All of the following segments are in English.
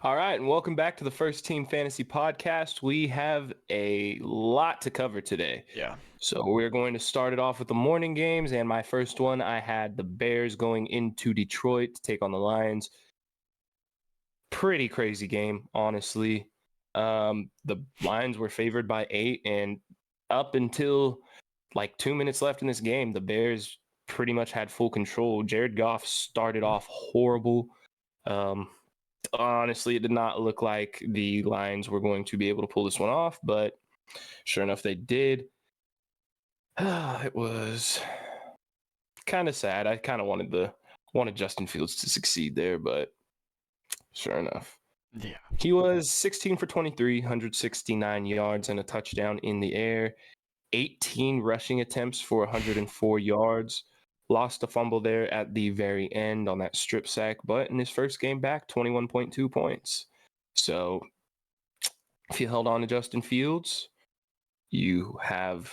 All right, and welcome back to the First Team Fantasy Podcast. We have a lot to cover today. Yeah. So we're going to start it off with the morning games, and my first one, I had the Bears going into Detroit to take on the Lions. Pretty crazy game, honestly. The Lions were favored by 8, and up until like 2 minutes left in this game, the Bears pretty much had full control. Jared Goff started off horrible. Honestly, it did not look like the Lions were going to be able to pull this one off, but sure enough, they did. It was kind of sad. I kind of wanted Justin Fields to succeed there, but sure enough. Yeah. He was 16 for 23, 169 yards and a touchdown in the air, 18 rushing attempts for 104 yards. Lost a fumble there at the very end on that strip sack, but in his first game back, 21.2 points. So if you held on to Justin Fields, you have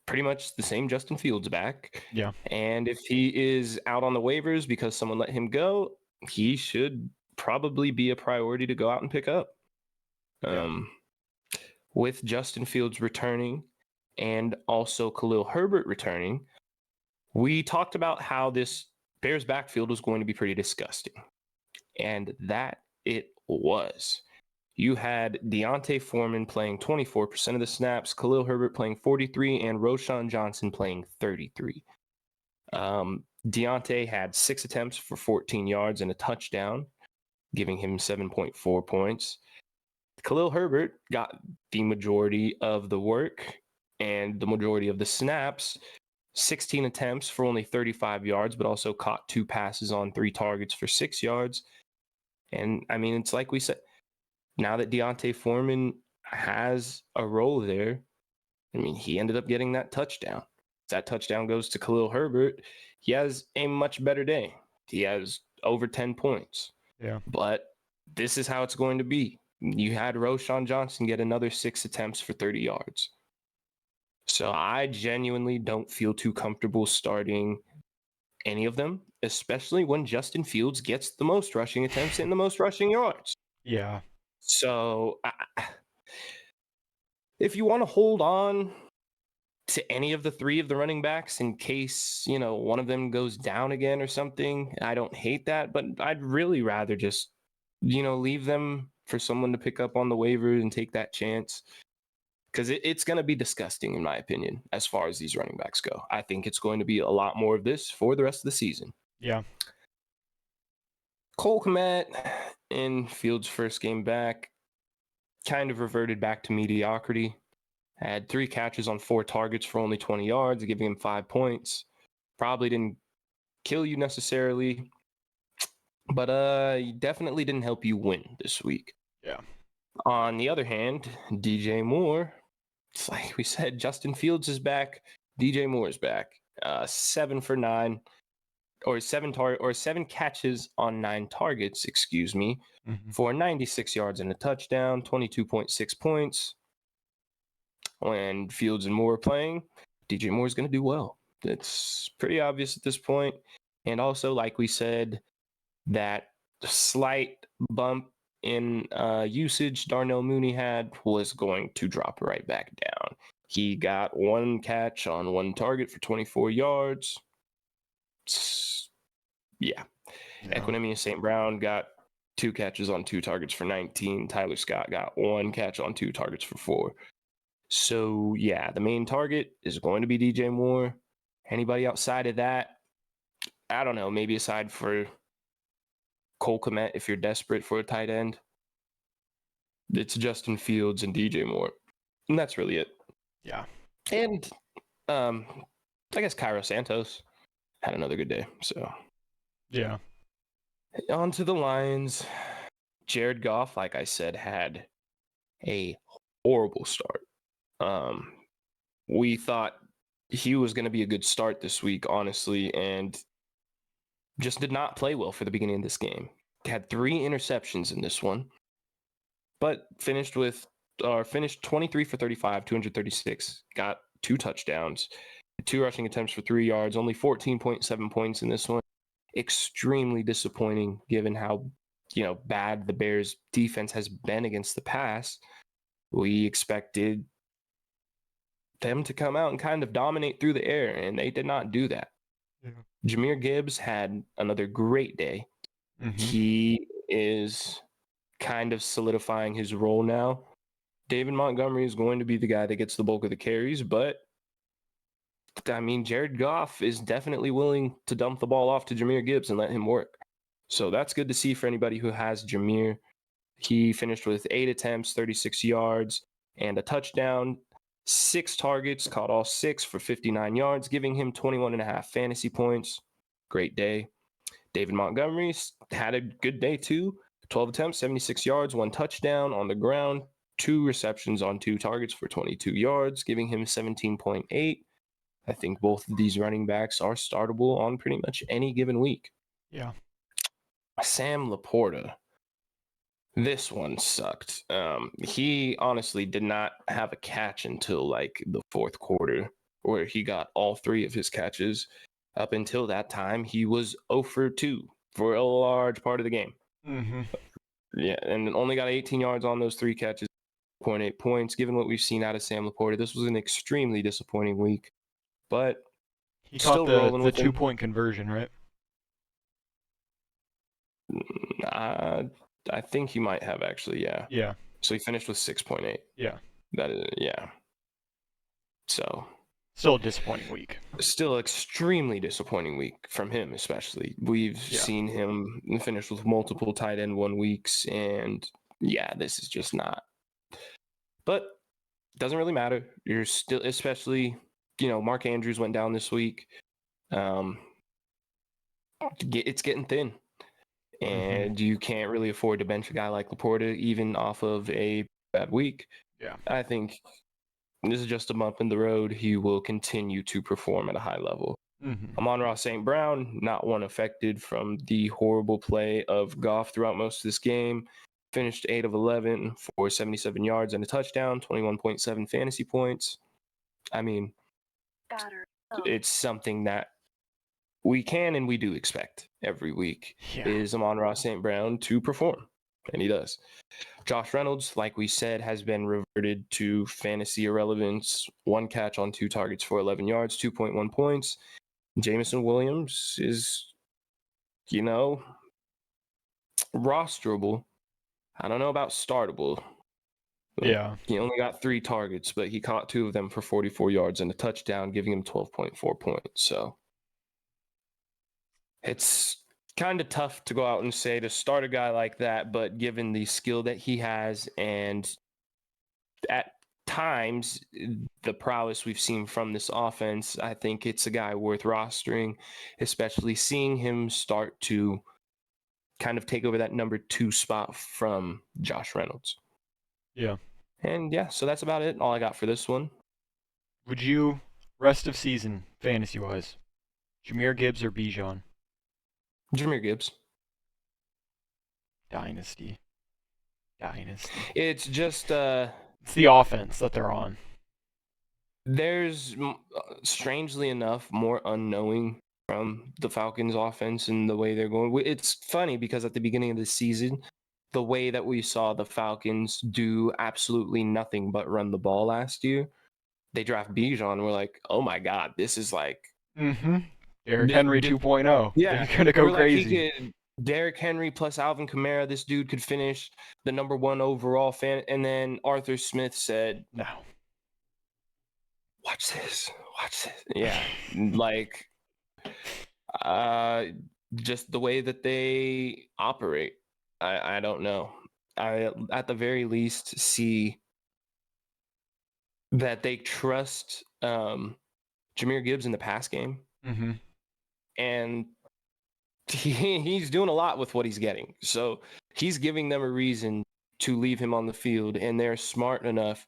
pretty much the same Justin Fields back. Yeah. And if he is out on the waivers because someone let him go, he should probably be a priority to go out and pick up. Yeah. With Justin Fields returning and also Khalil Herbert returning, we talked about how this Bears backfield was going to be pretty disgusting. And that it was. You had Deontay Foreman playing 24% of the snaps, Khalil Herbert playing 43%, and Roschon Johnson playing 33%. Deontay had 6 attempts for 14 yards and a touchdown, giving him 7.4 points. Khalil Herbert got the majority of the work and the majority of the snaps, 16 attempts for only 35 yards, but also caught 2 passes on 3 targets for 6 yards. And I mean, it's like we said, now that Deontay Foreman has a role there, I mean, he ended up getting that touchdown. That touchdown goes to Khalil Herbert. He has a much better day. He has over 10 points. Yeah. But this is how it's going to be. You had Roschon Johnson get another 6 attempts for 30 yards. So I genuinely don't feel too comfortable starting any of them, especially when Justin Fields gets the most rushing attempts and the most rushing yards. Yeah. So if you want to hold on to any of the 3 of the running backs in case, one of them goes down again or something, I don't hate that, but I'd really rather just, leave them for someone to pick up on the waiver and take that chance. Because it's going to be disgusting, in my opinion, as far as these running backs go. I think it's going to be a lot more of this for the rest of the season. Yeah. Cole Kmet in Fields' first game back kind of reverted back to mediocrity. Had 3 catches on 4 targets for only 20 yards, giving him 5 points. Probably didn't kill you necessarily, but he definitely didn't help you win this week. Yeah. On the other hand, DJ Moore, it's like we said, Justin Fields is back. DJ Moore is back. 7 for 9, or 7 catches on 9 targets, for 96 yards and a touchdown, 22.6 points. When Fields and Moore are playing, DJ Moore is going to do well. It's pretty obvious at this point. And also, like we said, that slight bump in usage Darnell Mooney had was going to drop right back down. He got 1 catch on 1 target for 24 yards. Yeah. Equinemius St. Brown got 2 catches on 2 targets for 19. Tyler Scott got 1 catch on 2 targets for 4. So, yeah, the main target is going to be DJ Moore. Anybody outside of that, I don't know, maybe aside for Cole Kmet, if you're desperate for a tight end, it's Justin Fields and DJ Moore. And that's really it. Yeah. And I guess Cairo Santos had another good day. So, yeah. On to the Lions. Jared Goff, like I said, had a horrible start. We thought he was going to be a good start this week, honestly, and just did not play well for the beginning of this game. Had 3 interceptions in this one, but finished 23 for 35, 236, got 2 touchdowns, 2 rushing attempts for 3 yards, only 14.7 points in this one. Extremely disappointing given how bad the Bears defense has been against the pass, we expected them to come out and kind of dominate through the air, and they did not do that. Yeah. Jahmyr Gibbs had another great day. Mm-hmm. He is kind of solidifying his role now. David Montgomery is going to be the guy that gets the bulk of the carries, but I mean, Jared Goff is definitely willing to dump the ball off to Jahmyr Gibbs and let him work. So that's good to see for anybody who has Jahmyr. He finished with 8 attempts, 36 yards, and a touchdown. 6 targets, caught all 6 for 59 yards, giving him 21.5 fantasy points. Great day. David Montgomery had a good day too. 12 attempts, 76 yards, 1 touchdown on the ground, 2 receptions on 2 targets for 22 yards, giving him 17.8. I think both of these running backs are startable on pretty much any given week. Yeah. Sam Laporta. This one sucked. He honestly did not have a catch until like the 4th quarter, where he got all 3 of his catches. Up until that time, he was 0 for 2 for a large part of the game. Mm-hmm. Yeah, and only got 18 yards on those 3 catches, 0.8 points. Given what we've seen out of Sam Laporta, this was an extremely disappointing week. But He still caught rolling the with him. 2-point conversion, right? I think he might have actually, yeah. Yeah. So he finished with 6.8. Yeah. That is, yeah. So still a disappointing week. Still extremely disappointing week from him, especially. We've seen him finish with multiple tight end 1 weeks, and yeah, this is just not. But doesn't really matter. You're still, especially, Mark Andrews went down this week. It's getting thin. And you can't really afford to bench a guy like Laporta, even off of a bad week. Yeah. I think this is just a bump in the road. He will continue to perform at a high level. Amon-Ra St. Brown, not one affected from the horrible play of Goff throughout most of this game. Finished 8 of 11 for 77 yards and a touchdown, 21.7 fantasy points. I mean, it's something that we can and we do expect every week is Amon-Ra St. Brown to perform, and he does. Josh Reynolds, like we said, has been reverted to fantasy irrelevance. 1 catch on 2 targets for 11 yards, 2.1 points. Jameson Williams is, rosterable. I don't know about startable. Yeah. He only got 3 targets, but he caught 2 of them for 44 yards and a touchdown, giving him 12.4 points. So it's kind of tough to go out and say to start a guy like that, but given the skill that he has and at times the prowess we've seen from this offense, I think it's a guy worth rostering, especially seeing him start to kind of take over that number 2 spot from Josh Reynolds. Yeah. And yeah, so that's about it. All I got for this one. Would you, rest of season, fantasy-wise, Jahmyr Gibbs or Bijan? Jahmyr Gibbs. Dynasty. It's just it's the offense that they're on. There's strangely enough more unknowing from the Falcons offense and the way they're going. It's funny because at the beginning of the season, the way that we saw the Falcons do absolutely nothing but run the ball last year, they draft Bijan. We're like, oh my God, this is like Derrick Henry 2.0. Yeah, they're gonna go crazy. Derrick Henry plus Alvin Kamara, this dude could finish the number 1 overall fan. And then Arthur Smith said, no. Watch this. Yeah. Like, just the way that they operate. I don't know. I, at the very least, see that they trust Jahmyr Gibbs in the pass game. And he's doing a lot with what he's getting. So he's giving them a reason to leave him on the field, and they're smart enough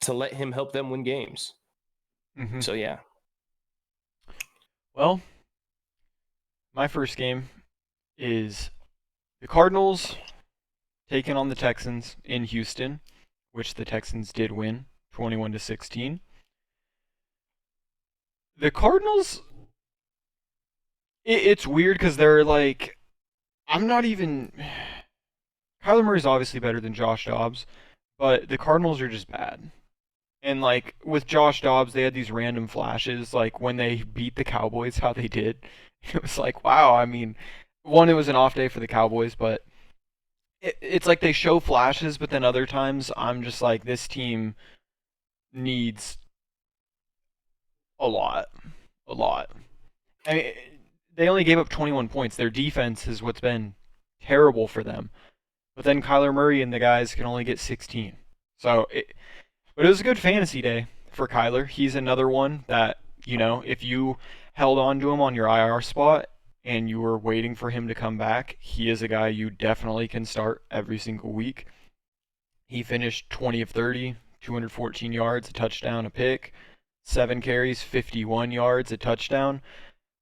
to let him help them win games. So, yeah. Well, my first game is the Cardinals taking on the Texans in Houston, which the Texans did win, 21-16. The Cardinals, it's weird because they're like I'm not even. Kyler Murray's obviously better than Josh Dobbs, but the Cardinals are just bad. And like with Josh Dobbs, they had these random flashes, like when they beat the Cowboys, how they did. It was like, wow. I mean, one, it was an off day for the Cowboys, but it's like they show flashes, but then other times I'm just like, this team needs a lot, a lot. I mean, they only gave up 21 points. Their defense is what's been terrible for them. But then Kyler Murray and the guys can only get 16. But it was a good fantasy day for Kyler. He's another one that, if you held on to him on your IR spot and you were waiting for him to come back, he is a guy you definitely can start every single week. He finished 20 of 30, 214 yards, a touchdown, a pick, 7 carries, 51 yards, a touchdown.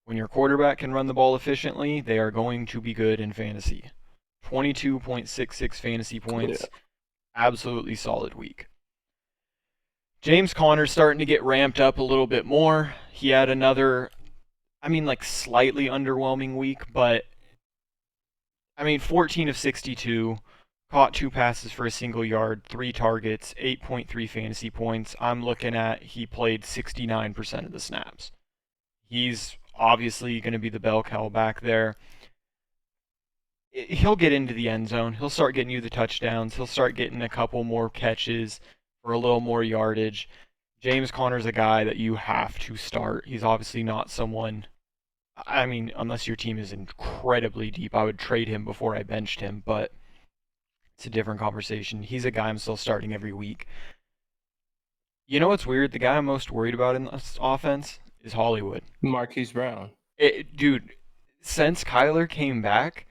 When your quarterback can run the ball efficiently, they are going to be good in fantasy. 22.66 fantasy points. Yeah. Absolutely solid week. James Conner's starting to get ramped up a little bit more. He had another, slightly underwhelming week, but 14 of 62, caught 2 passes for a single yard, 3 targets, 8.3 fantasy points. I'm looking at he played 69% of the snaps. He's obviously going to be the bell cow back there. He'll get into the end zone. He'll start getting you the touchdowns. He'll start getting a couple more catches for a little more yardage. James Conner's a guy that you have to start. He's obviously not someone, unless your team is incredibly deep, I would trade him before I benched him, but it's a different conversation. He's a guy I'm still starting every week. You know what's weird? The guy I'm most worried about in this offense is Hollywood. Marquise Brown. Dude, since Kyler came back,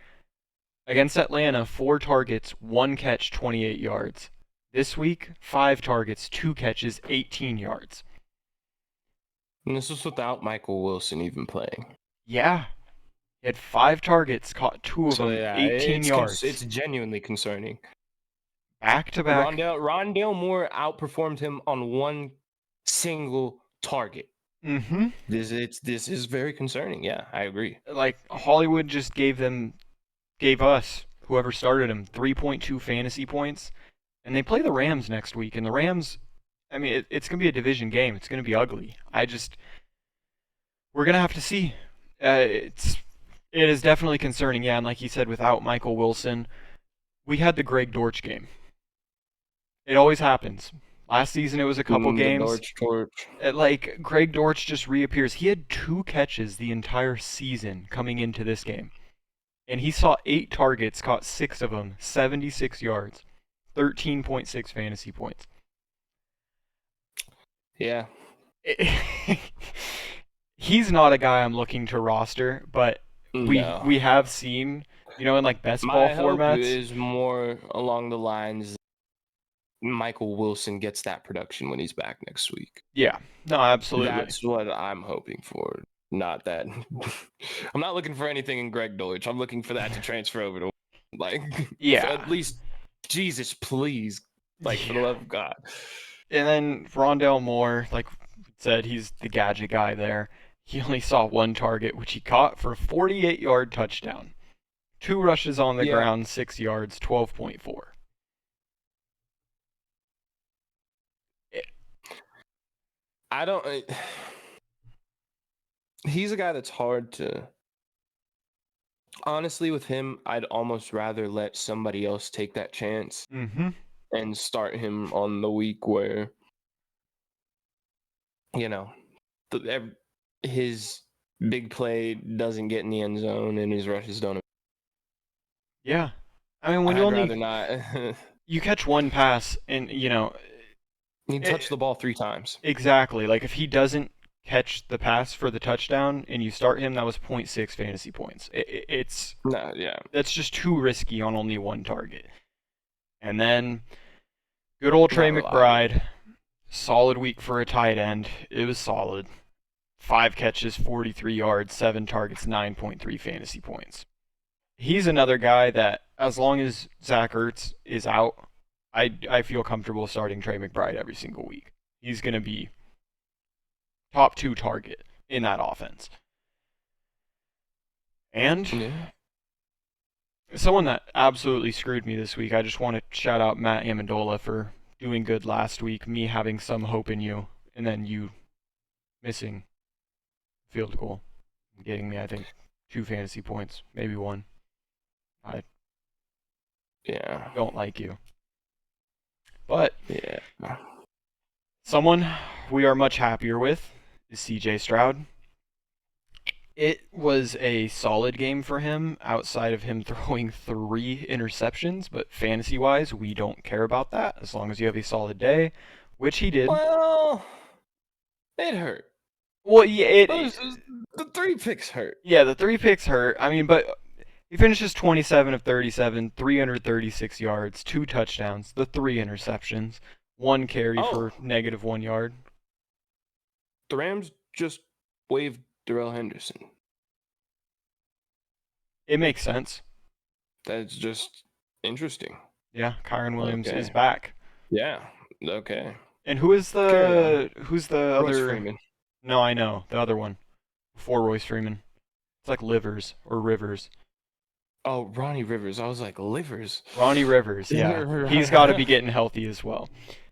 against Atlanta, 4 targets, 1 catch, 28 yards. This week, 5 targets, 2 catches, 18 yards. And this was without Michael Wilson even playing. Yeah. He had 5 targets, caught 2 of them, 18 yards. It's genuinely concerning. Back to back. Rondale Moore outperformed him on one single target. Mm-hmm. This is very concerning. Yeah, I agree. Like, Hollywood just gave us, whoever started him, 3.2 fantasy points. And they play the Rams next week. And the Rams, it's going to be a division game. It's going to be ugly. We're going to have to see. It is definitely concerning. Yeah, and like you said, without Michael Wilson, we had the Greg Dortch game. It always happens. Last season it was a couple games. Greg Dortch just reappears. He had 2 catches the entire season coming into this game. And he saw 8 targets, caught 6 of them, 76 yards, 13.6 fantasy points. Yeah. He's not a guy I'm looking to roster, but we have seen, in best ball formats. My hope is more along the lines Michael Wilson gets that production when he's back next week. Yeah. No, absolutely. That's what I'm hoping for. Not that. I'm not looking for anything in Greg Dortch. I'm looking for that to transfer over to, at least, Jesus, please, for the love of God. And then Rondale Moore, like said, he's the gadget guy there. He only saw 1 target, which he caught for a 48-yard touchdown. 2 rushes on the ground, 6 yards, 12.4. He's a guy that's hard to. Honestly, with him, I'd almost rather let somebody else take that chance and start him on the week where, his big play doesn't get in the end zone and his rushes don't. Yeah. When you only not. You catch 1 pass and, he touched the ball 3 times. Exactly. Like, if he doesn't catch the pass for the touchdown and you start him, that was 0.6 fantasy points. That's just too risky on only 1 target. And then good old Trey McBride, solid week for a tight end. It was solid. 5 catches, 43 yards, 7 targets, 9.3 fantasy points. He's another guy that, as long as Zach Ertz is out, I feel comfortable starting Trey McBride every single week. He's going to be top 2 target in that offense. And Someone that absolutely screwed me this week, I just want to shout out Matt Amendola for doing good last week, me having some hope in you, and then you missing field goal, getting me, I think, 2 fantasy points, maybe 1. I Yeah. don't like you. But Yeah. someone we are much happier with is CJ Stroud. It was a solid game for him outside of him throwing 3 interceptions, but fantasy-wise, we don't care about that as long as you have a solid day, which he did. Well, it hurt. Well, yeah, The 3 picks hurt. yeah, the 3 picks hurt. I mean, but he finishes 27 of 37, 336 yards, 2 touchdowns, the 3 interceptions, 1 carry for -1 yard. The Rams just waived Darrell Henderson. It makes sense. That's just interesting. Yeah, Kyron Williams Okay. is back. Yeah. Okay. And who's the Royce other? Freeman. No, I know the other one before Royce Freeman. It's like Livers or Rivers. Oh, Ronnie Rivers. I was like, Livers. Ronnie Rivers. Yeah, he's got to be getting healthy as well.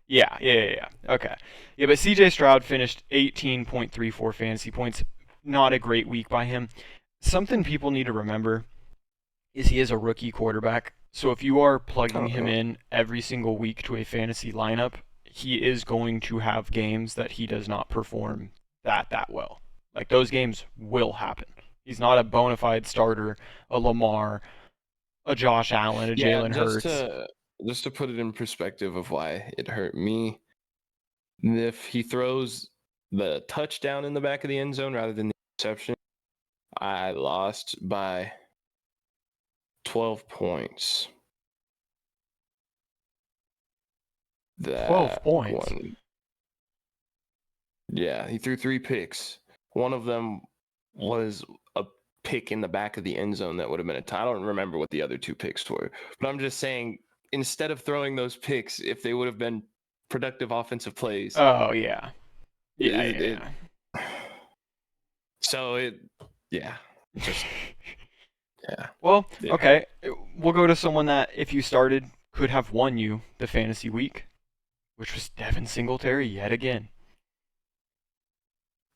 Yeah. Okay. Yeah, but CJ Stroud finished 18.34 fantasy points. Not a great week by him. Something people need to remember is he is a rookie quarterback. So if you are plugging him in every single week to a fantasy lineup, he is going to have games that he does not perform that well. Like, those games will happen. He's not a bona fide starter, a Lamar, a Josh Allen, a Jalen Hurts. Just to put it in perspective of why it hurt me, if he throws the touchdown in the back of the end zone rather than the interception, I lost by 12 points. 12 points? Yeah, he threw 3 picks. One of them was a pick in the back of the end zone that would have been a tie. I don't remember what the other 2 picks were, but I'm just saying, instead of throwing those picks, if they would have been productive offensive plays. Oh, yeah. Yeah. Well, Yeah. Okay. We'll go to someone that, if you started, could have won you the fantasy week, which was Devin Singletary yet again.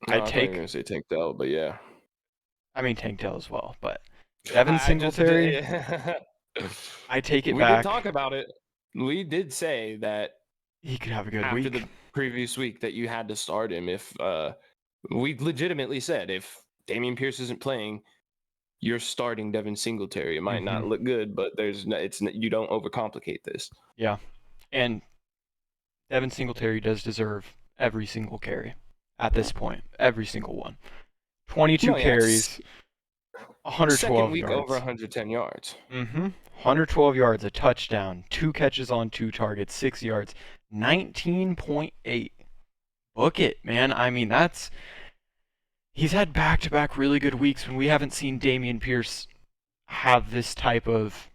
I thought you were going to say Tank Dell, but yeah. I mean, Tank Dell as well, but Devin Singletary, I take it back. We did talk about it. We did say that he could have a good week. After the previous week that you had to start him. If we legitimately said if Dameon Pierce isn't playing, you're starting Devin Singletary. It might not look good, but you don't overcomplicate this. Yeah, and Devin Singletary does deserve every single carry at this point. Every single one. 22 carries, 112 Second week yards. Over 110 yards. 112 yards, a touchdown, 2 catches on 2 targets, 6 yards, 19.8. Book it, man. I mean, he's had back-to-back really good weeks when we haven't seen Dameon Pierce have this type of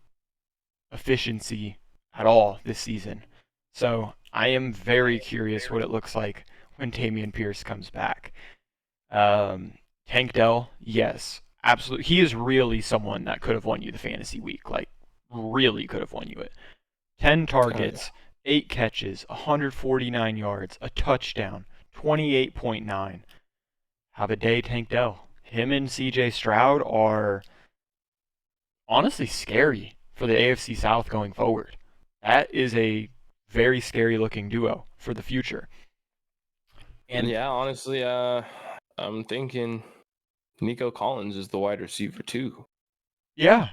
efficiency at all this season. So I am very curious what it looks like when Dameon Pierce comes back. Tank Dell, yes, absolutely. He is really someone that could have won you the fantasy week. Like, really could have won you it. 10 targets, 8 catches, 149 yards, a touchdown, 28.9. Have a day, Tank Dell. Him and CJ Stroud are honestly scary for the AFC South going forward. That is a very scary looking duo for the future. And yeah, honestly, I'm thinking Nico Collins is the wide receiver too. Yeah.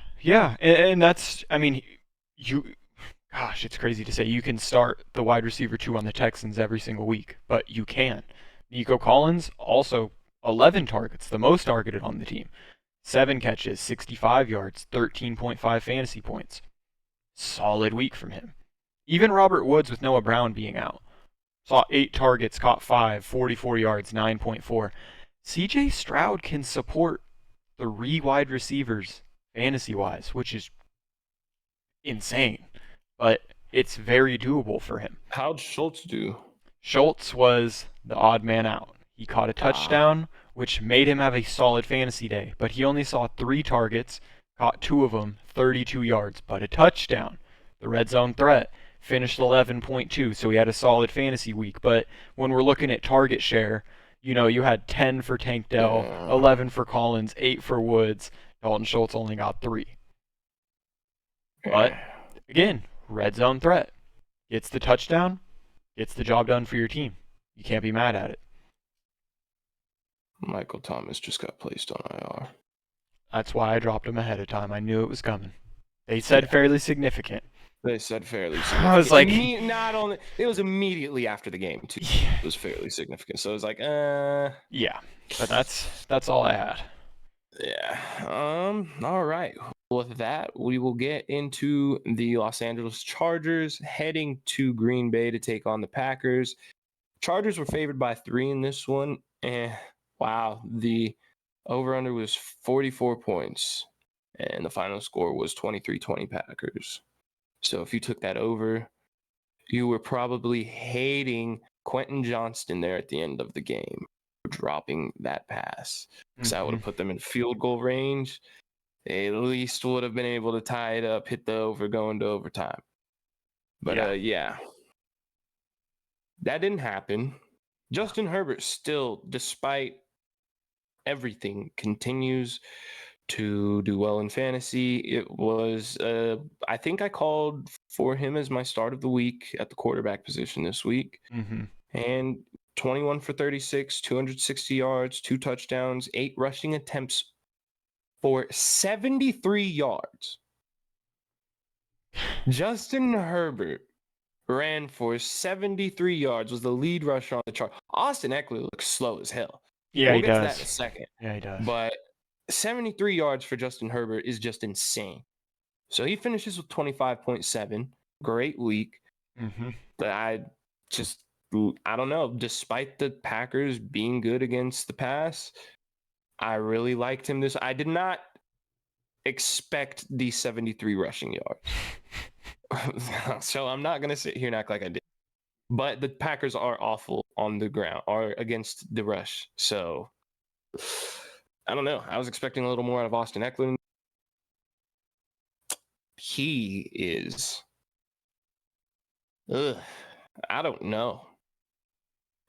And that's, I mean, gosh, it's crazy to say you can start the wide receiver 2 on the Texans every single week, but you can. Nico Collins, also 11 targets, the most targeted on the team. 7 catches, 65 yards, 13.5 fantasy points. Solid week from him. Even Robert Woods with Noah Brown being out. Saw 8 targets, caught 5, 44 yards, 9.4. CJ Stroud can support 3 wide receivers fantasy-wise, which is insane. But it's very doable for him. How'd Schultz do? Schultz was the odd man out. He caught a touchdown, which made him have a solid fantasy day, but he only saw 3 targets, caught 2 of them, 32 yards, but a touchdown. The red zone threat finished 11.2, so he had a solid fantasy week. But when we're looking at target share, you had 10 for Tank Dell, 11 for Collins, 8 for Woods. Dalton Schultz only got 3. But, again, red zone threat. Gets the touchdown, gets the job done for your team. You can't be mad at it. Michael Thomas just got placed on IR. That's why I dropped him ahead of time. I knew it was coming. They said fairly significant. They said fairly significant. I was like... it was immediately after the game, too. It was fairly significant. So it was like, Yeah, but that's all I had. Yeah. All right. With that, we will get into the Los Angeles Chargers heading to Green Bay to take on the Packers. Chargers were favored by 3 in this one. Wow. The over-under was 44 points, and the final score was 23-20 Packers. So if you took that over, you were probably hating Quentin Johnston there at the end of the game, dropping that pass. Because that would have put them in field goal range. They at least would have been able to tie it up, hit the over, go into overtime. But yeah. That didn't happen. Justin Herbert still, despite everything, continues to do well in fantasy. It was, I think I called for him as my start of the week at the quarterback position this week. And 21 for 36, 260 yards, 2 touchdowns, 8 rushing attempts for 73 yards. Justin Herbert ran for 73 yards, was the lead rusher on the chart. Austin Eckler looks slow as hell. Yeah, we'll he get does. to that in a second. Yeah, he does. But 73 yards for Justin Herbert is just insane. So he finishes with 25.7. Great week. But I don't know. Despite the Packers being good against the pass, I really liked him I did not expect the 73 rushing yards. So I'm not going to sit here and act like I did. But the Packers are awful on the ground, or against the rush. So I don't know. I was expecting a little more out of Austin Eckler. He is... I don't know.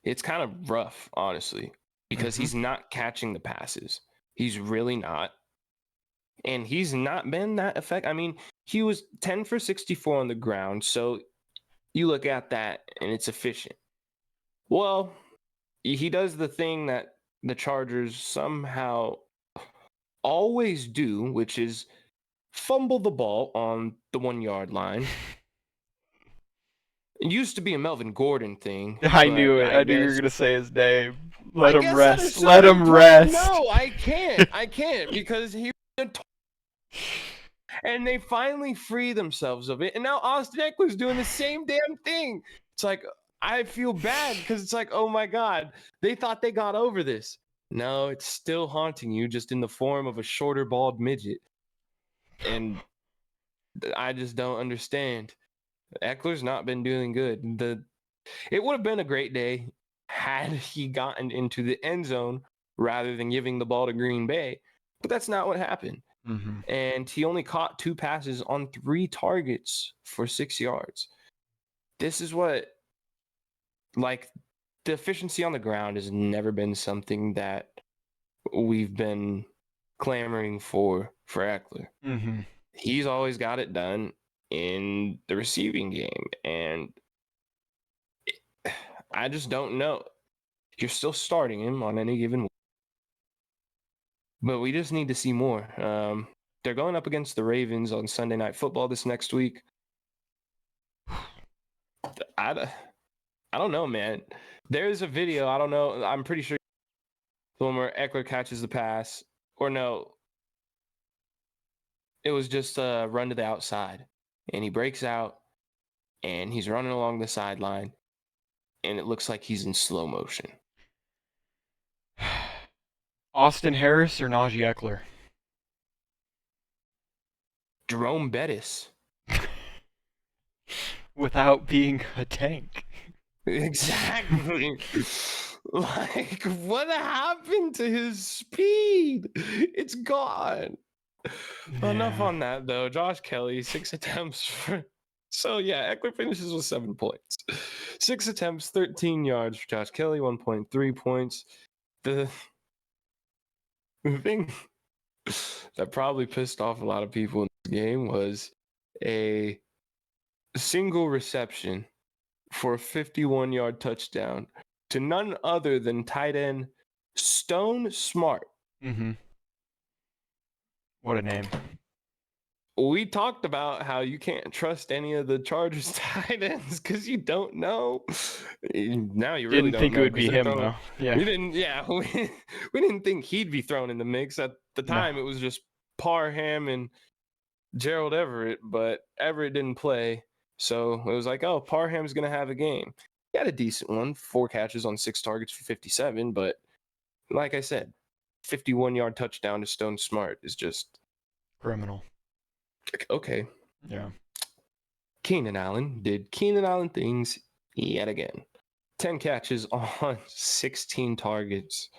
It's kind of rough, honestly, because he's not catching the passes. He's really not. And he's not been that effective. I mean, he was 10 for 64 on the ground, so you look at that and it's efficient. Well, he does the thing that the Chargers somehow always do, which is fumble the ball on the 1-yard line. It used to be a Melvin Gordon thing. I knew it. I knew you were going to say his name. Let him rest. No, I can't because he and they finally free themselves of it. And now Austin Eckler's doing the same damn thing. It's like, I feel bad because it's like, oh my God, they thought they got over this. No, it's still haunting you, just in the form of a shorter, bald midget. And I just don't understand. Eckler's not been doing good. It would have been a great day had he gotten into the end zone rather than giving the ball to Green Bay. But that's not what happened. And he only caught 2 passes on 3 targets for 6 yards. This is what, like, the efficiency on the ground has never been something that we've been clamoring for Eckler. He's always got it done in the receiving game, and I just don't know. You're still starting him on any given week, but we just need to see more. They're going up against the Ravens on Sunday Night Football this next week. I don't know, man. There's a video, I don't know, I'm pretty sure the one where Eckler catches the pass, or no, it was just a run to the outside, and he breaks out, and he's running along the sideline, and it looks like he's in slow motion. Austin Harris or Najee Eckler? Jerome Bettis. Without being a tank. Exactly. Like, what happened to his speed? It's gone. Enough Yeah. on that, though. Josh Kelly, 6 attempts for. So, yeah, Eckler finishes with 7 points. 6 attempts, 13 yards for Josh Kelly, 1.3 points. The thing that probably pissed off a lot of people in this game was a single reception for a 51-yard touchdown to none other than tight end Stone Smart. Mm-hmm. What a name. We talked about how you can't trust any of the Chargers tight ends because you don't know. Now you really Didn't don't think it know would because be they're him, throwing. though. Yeah. We didn't. Yeah, we didn't think he'd be thrown in the mix at the time. No. It was just Parham and Gerald Everett, but Everett didn't play, so it was like, oh, Parham's gonna have a game. He had a decent one, 4 catches on 6 targets for 57, but like I said, 51-yard touchdown to Stone Smart is just Criminal. okay. Yeah. Keenan Allen did Keenan Allen things yet again. 10 catches on 16 targets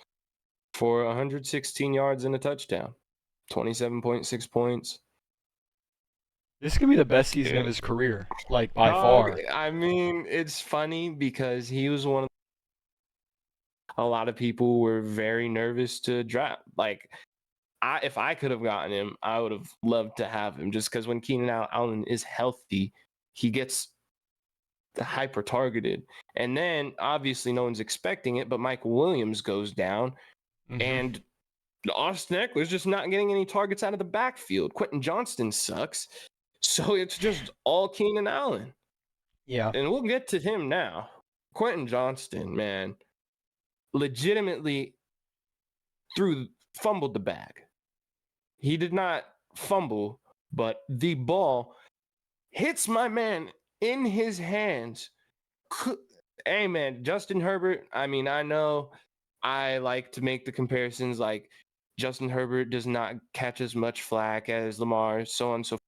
for 116 yards and a touchdown. 27.6 points. This could be the best season of his career, like by Dog, far. I mean, it's funny because he was one of a lot of people were very nervous to draft. Like, if I could have gotten him, I would have loved to have him just because when Keenan Allen is healthy, he gets hyper targeted. And then obviously no one's expecting it, but Michael Williams goes down Mm-hmm. and Austin Eckler's just not getting any targets out of the backfield. Quentin Johnston sucks. So it's just all Keenan Allen. Yeah. And we'll get to him now. Quentin Johnston, man, legitimately fumbled the bag. He did not fumble, but the ball hits my man in his hands. Hey, man, Justin Herbert, I mean, I know I like to make the comparisons like Justin Herbert does not catch as much flack as Lamar, so on and so forth.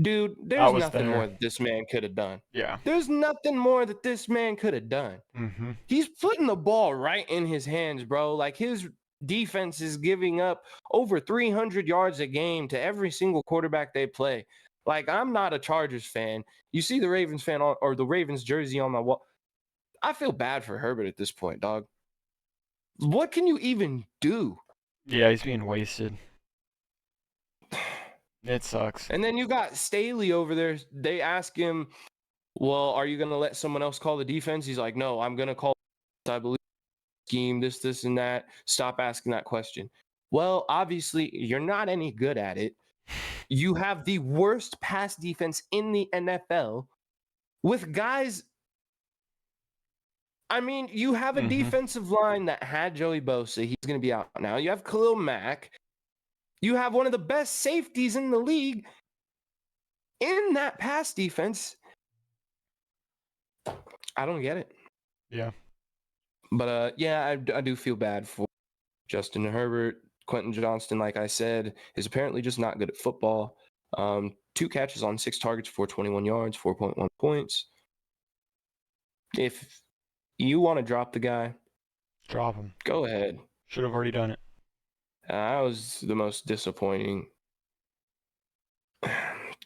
Dude, there's nothing more that this man could have done. Yeah. There's nothing more that this man could have done. Mm-hmm. He's putting the ball right in his hands, bro. Like, his defense is giving up over 300 yards a game to every single quarterback they play. Like, I'm not a Chargers fan. You see the Ravens fan or the Ravens jersey on my wall. I feel bad for Herbert at this point, dog. What can you even do? Yeah, he's being wasted. It sucks. And then you got Staley over there. They ask him, well, are you going to let someone else call the defense? He's like, no, I'm going to call. I believe scheme, this, and that. Stop asking that question. Well, obviously, you're not any good at it. You have the worst pass defense in the NFL with guys. I mean, you have a defensive line that had Joey Bosa. He's going to be out now. You have Khalil Mack. You have one of the best safeties in the league in that pass defense. I don't get it. Yeah. But, yeah, I do feel bad for Justin Herbert. Quentin Johnston, like I said, is apparently just not good at football. 2 catches on 6 targets for 21 yards, 4.1 points. If you want to drop the guy, Drop him. go ahead. Should have already done it. That was the most disappointing.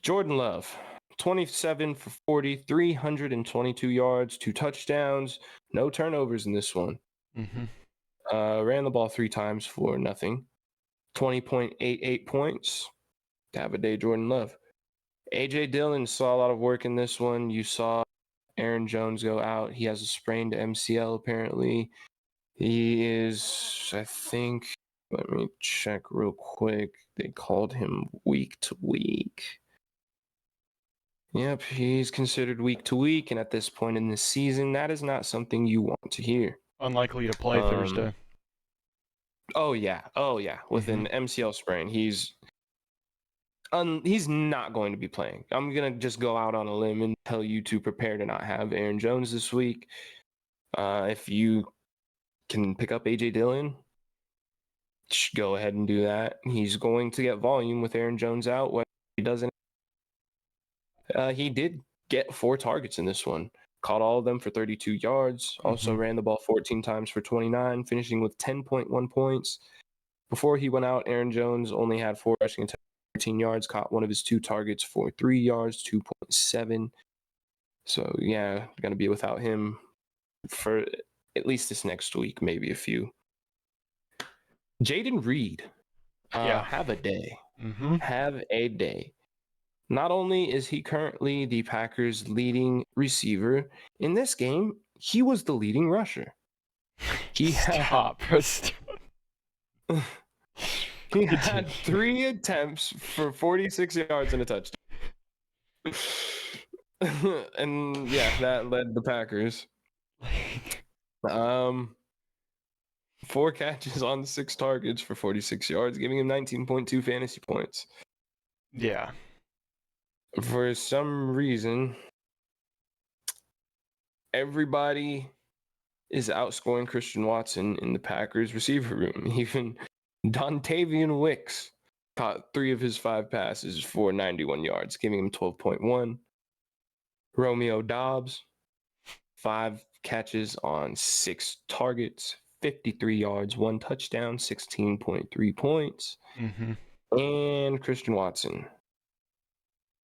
Jordan Love, 27 for 40, 322 yards, 2 touchdowns, no turnovers in this one. Mm-hmm. Ran the ball 3 times for nothing. 20.88 points. Have a day, Jordan Love. A.J. Dillon saw a lot of work in this one. You saw Aaron Jones go out. He has a sprained MCL, apparently. He is, I think, let me check real quick. They called him week to week. Yep, he's considered week to week, and at this point in the season, that is not something you want to hear. Unlikely to play Thursday. Oh yeah. With an MCL sprain, he's not going to be playing. I'm gonna just go out on a limb and tell you to prepare to not have Aaron Jones this week. If you can pick up A.J. Dillon, go ahead and do that. He's going to get volume with Aaron Jones out. Whether he doesn't, he did get 4 targets in this one. Caught all of them for 32 yards. Also ran the ball 14 times for 29, finishing with 10.1 points. Before he went out, Aaron Jones only had 4 rushing attempts, 14 yards, caught one of his 2 targets for 3 yards, 2.7. So, yeah, going to be without him for at least this next week, maybe a few. Jaden Reed, have a day. Mm-hmm. Have a day. Not only is he currently the Packers' leading receiver, in this game, he was the leading rusher. He had 3 attempts for 46 yards and a touchdown. And yeah, that led the Packers. 4 catches on 6 targets for 46 yards, giving him 19.2 fantasy points. Yeah. For some reason, everybody is outscoring Christian Watson in the Packers receiver room. Even Dontavian Wicks caught 3 of his 5 passes for 91 yards, giving him 12.1. Romeo Doubs, 5 catches on 6 targets, 53 yards, 1 touchdown, 16.3 points. Mm-hmm. And Christian Watson,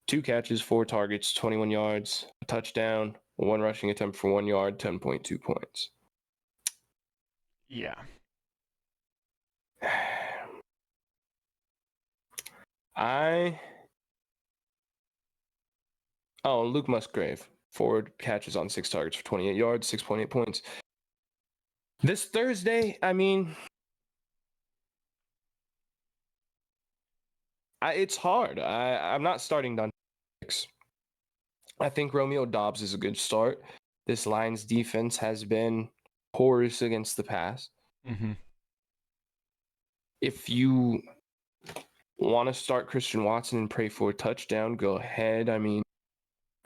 2 catches, 4 targets, 21 yards, a touchdown, 1 rushing attempt for 1 yard, 10.2 points. Yeah. Luke Musgrave, 4 catches on 6 targets for 28 yards, 6.8 points. This Thursday, I mean, it's hard. I'm not starting Dante. I think Romeo Doubs is a good start. This Lions defense has been porous against the pass. Mm-hmm. If you want to start Christian Watson and pray for a touchdown, go ahead. I mean,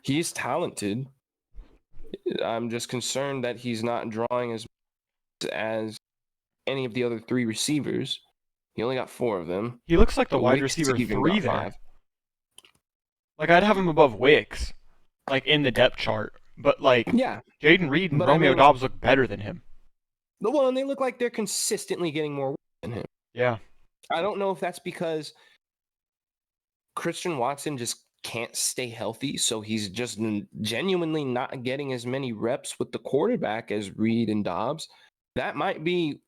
he's talented. I'm just concerned that he's not drawing as any of the other 3 receivers. He only got 4 of them. He looks like the wide Wicks receiver even 3 got there. 5. Like, I'd have him above Wicks, like, in the depth chart. But, like, Yeah. Jaden Reed and But Romeo Doubs look better than him. Well, and they look like they're consistently getting more than him. Yeah. I don't know if that's because Christian Watson just can't stay healthy, so he's just genuinely not getting as many reps with the quarterback as Reed and Doubs. That might be,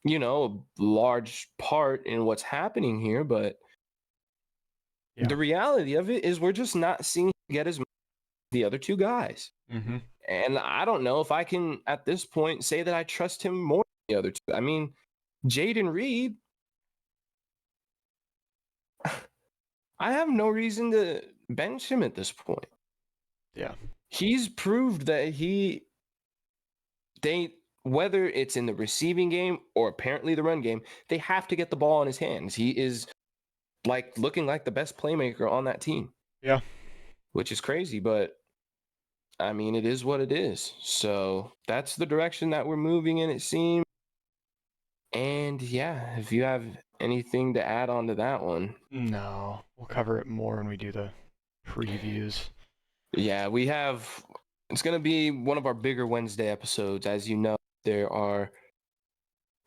a large part in what's happening here, but the reality of it is we're just not seeing him get as much as the other 2 guys. Mm-hmm. And I don't know if I can, at this point, say that I trust him more than the other 2. I mean, Jaden Reed, I have no reason to bench him at this point. Yeah. He's proved that whether it's in the receiving game or apparently the run game, they have to get the ball in his hands. He is looking like the best playmaker on that team. Yeah. Which is crazy, but I mean, it is what it is. So that's the direction that we're moving in, it seems. And yeah, if you have anything to add on to that one. No, we'll cover it more when we do the previews. Yeah, it's going to be one of our bigger Wednesday episodes. As you know, there are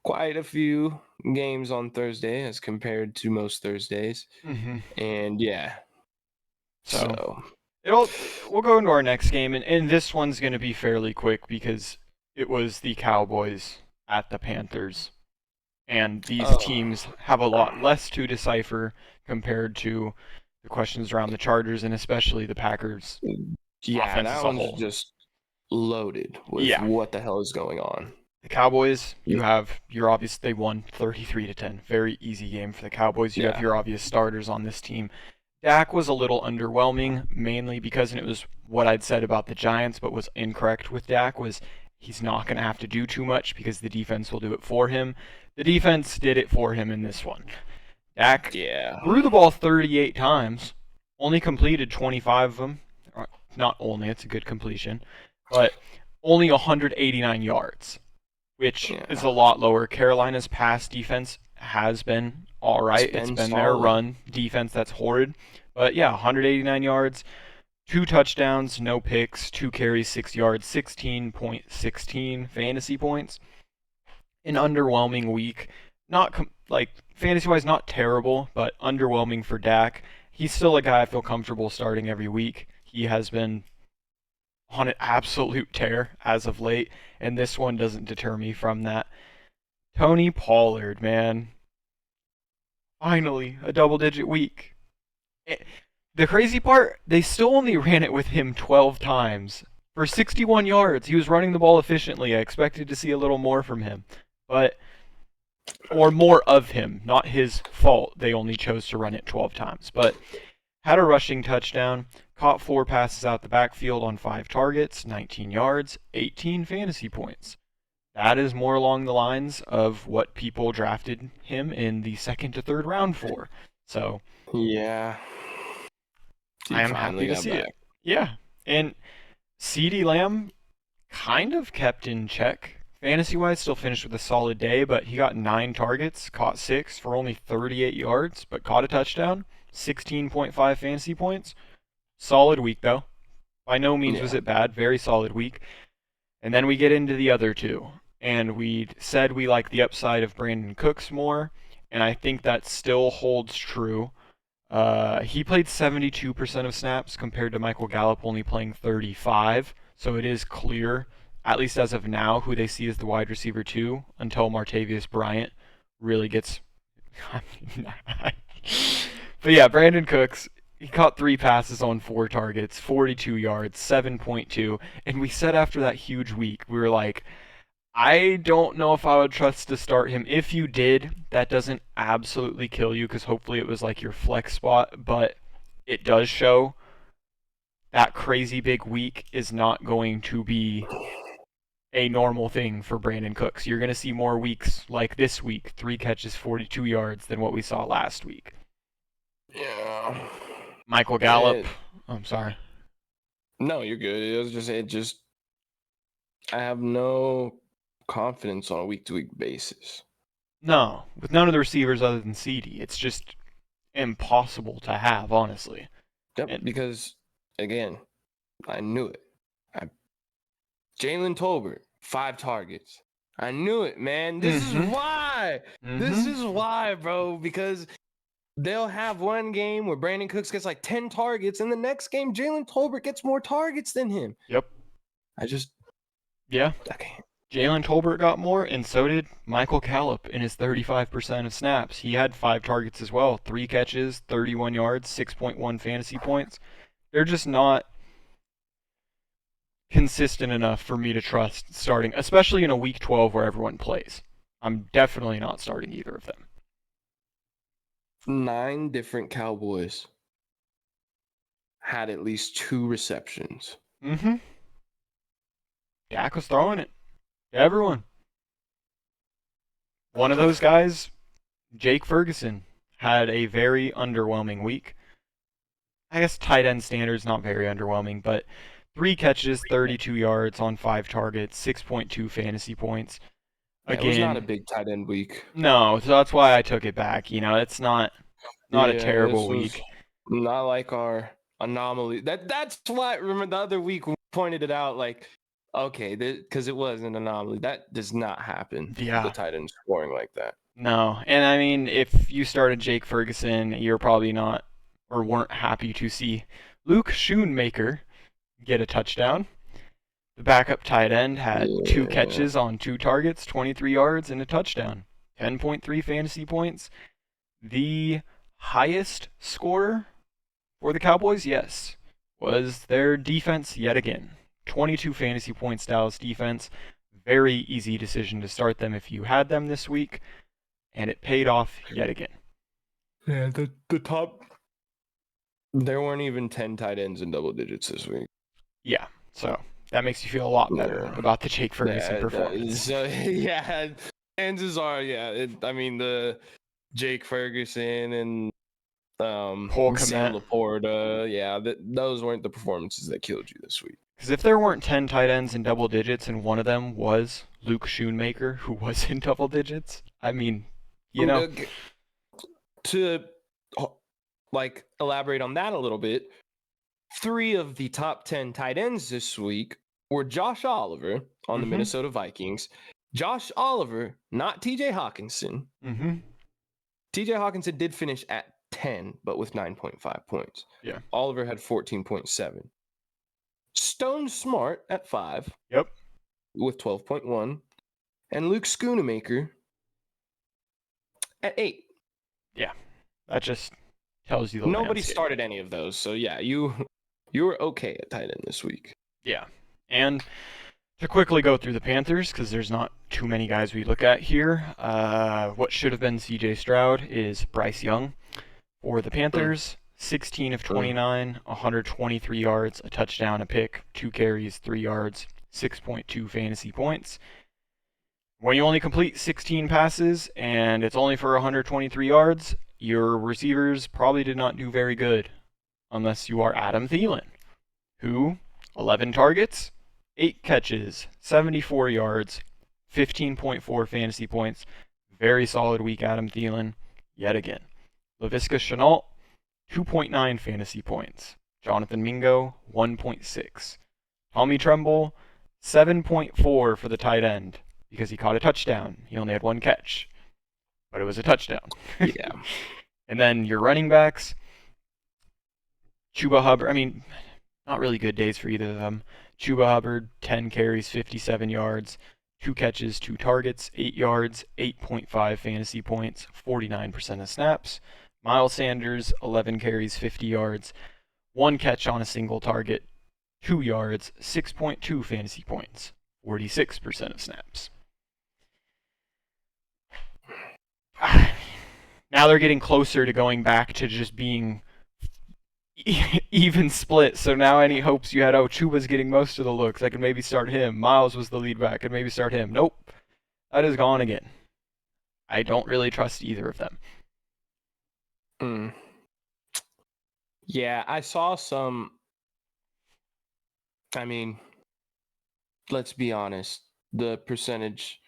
quite a few games on Thursday as compared to most Thursdays. Mm-hmm. And yeah. So we'll go into our next game, and this one's going to be fairly quick because it was the Cowboys at the Panthers. And these teams have a lot less to decipher compared to the questions around the Chargers and especially the Packers. Yeah, that one's just loaded with what the hell is going on. The Cowboys, you're obvious they won 33-10. Very easy game for the Cowboys. You have your obvious starters on this team. Dak was a little underwhelming, mainly because, and it was what I'd said about the Giants, but was incorrect with Dak, was he's not going to have to do too much because the defense will do it for him. The defense did it for him in this one. Dak threw the ball 38 times, only completed 25 of them. Not only, it's a good completion, but only 189 yards, which is a lot lower. Carolina's pass defense has been all right. It's been their run defense that's horrid. But yeah, 189 yards, 2 touchdowns, no picks, 2 carries, 6 yards, 16.16 fantasy points. An underwhelming week. Not fantasy-wise, not terrible, but underwhelming for Dak. He's still a guy I feel comfortable starting every week. He has been on an absolute tear as of late, and this one doesn't deter me from that. Tony Pollard, man. Finally, a double-digit week. The crazy part, they still only ran it with him 12 times for 61 yards. He was running the ball efficiently. I expected to see a little more from him, or more of him. Not his fault. They only chose to run it 12 times, but had a rushing touchdown, caught 4 passes out the backfield on 5 targets, 19 yards, 18 fantasy points. That is more along the lines of what people drafted him in the 2nd to 3rd round for. So, yeah. I am happy to see it. Yeah. And CeeDee Lamb kind of kept in check. Fantasy-wise, still finished with a solid day, but he got 9 targets, caught 6 for only 38 yards, but caught a touchdown, 16.5 fantasy points. Solid week, though. By no means was it bad. Very solid week. And then we get into the other two. And we said we like the upside of Brandon Cooks more, and I think that still holds true. He played 72% of snaps compared to Michael Gallup only playing 35. So it is clear, at least as of now, who they see as the wide receiver 2 until Martavius Bryant really gets... But yeah, Brandon Cooks, he caught 3 passes on 4 targets, 42 yards, 7.2. And we said after that huge week, we were like, I don't know if I would trust to start him. If you did, that doesn't absolutely kill you because hopefully it was like your flex spot, but it does show that crazy big week is not going to be a normal thing for Brandon Cooks. You're going to see more weeks like this week, 3 catches, 42 yards, than what we saw last week. Yeah. Michael Gallup. I'm sorry. No, you're good. It just I have no confidence on a week-to-week basis. No, with none of the receivers other than CeeDee, it's just impossible to have, honestly. Yep, because again, I knew it. Jalen Tolbert, 5 targets. I knew it, man. This is why. This is why, bro. Because they'll have one game where Brandon Cooks gets like 10 targets, and the next game Jalen Tolbert gets more targets than him. Yep. I can't. Jalen Tolbert got more, and so did Michael Gallup in his 35% of snaps. He had 5 targets as well, 3 catches, 31 yards, 6.1 fantasy points. They're just not consistent enough for me to trust starting, especially in a week 12 where everyone plays. I'm definitely not starting either of them. 9 different Cowboys had at least 2 receptions. Dak was throwing it. Everyone. One of those guys, Jake Ferguson, had a very underwhelming week. I guess tight end standards not very underwhelming, but 3 catches, 32 yards on 5 targets, 6.2 fantasy points. Again, it was not a big tight end week. No, so that's why I took it back. You know, it's not a terrible week. Not like our anomaly. That's why. Remember the other week we pointed it out. Like, okay, because it was an anomaly. That does not happen. Yeah, the tight end scoring like that. No, and I mean, if you started Jake Ferguson, you're probably not or weren't happy to see Luke Schoonmaker get a touchdown. The backup tight end had 2 catches on 2 targets, 23 yards, and a touchdown. 10.3 fantasy points. The highest scorer for the Cowboys, yes, was their defense yet again. 22 fantasy points, Dallas defense. Very easy decision to start them if you had them this week, and it paid off yet again. Yeah, the top... There weren't even 10 tight ends in double digits this week. Yeah, so that makes you feel a lot better about the Jake Ferguson performance. So, yeah, chances are, I mean, the Jake Ferguson and Sam Laporta, those weren't the performances that killed you this week. Because if there weren't 10 tight ends in double digits and one of them was Luke Schoonmaker, who was in double digits, I mean, you know. To elaborate on that a little bit, 3 of the top 10 tight ends this week were Josh Oliver on the Minnesota Vikings. Josh Oliver, not TJ Hawkinson. TJ Hawkinson did finish at 10, but with 9.5 points. Yeah. Oliver had 14.7. Stone Smart at 5. Yep. With 12.1. And Luke Schoonamaker at 8. Yeah. That just tells you the Nobody landscape. started any of those. So, yeah, you were okay at tight end this week. Yeah. And to quickly go through the Panthers, because there's not too many guys we look at here, what should have been CJ Stroud is Bryce Young. For the Panthers, 16 of 29, 123 yards, a touchdown, a pick, 2 carries, 3 yards, 6.2 fantasy points. When you only complete 16 passes and it's only for 123 yards, your receivers probably did not do very good, unless you are Adam Thielen, who 11 targets, 8 catches, 74 yards, 15.4 fantasy points. Very solid week, Adam Thielen, yet again. Laviska Shenault, 2.9 fantasy points. Jonathan Mingo, 1.6. Tommy Tremble, 7.4 for the tight end because he caught a touchdown. He only had 1 catch, but it was a touchdown. Yeah. And then your running backs, Chuba Hubbard. I mean, not really good days for either of them. Chuba Hubbard, 10 carries, 57 yards, 2 catches, 2 targets, 8 yards, 8.5 fantasy points, 49% of snaps. Miles Sanders, 11 carries, 50 yards, 1 catch on a single target, 2 yards, 6.2 fantasy points, 46% of snaps. Now they're getting closer to going back to just being even split. So now any hopes you had, Chuba's getting most of the looks, I could maybe start him. Miles was the lead back, I could maybe start him. Nope. That is gone again. I don't really trust either of them. Yeah, I saw some. I mean, let's be honest. The percentage.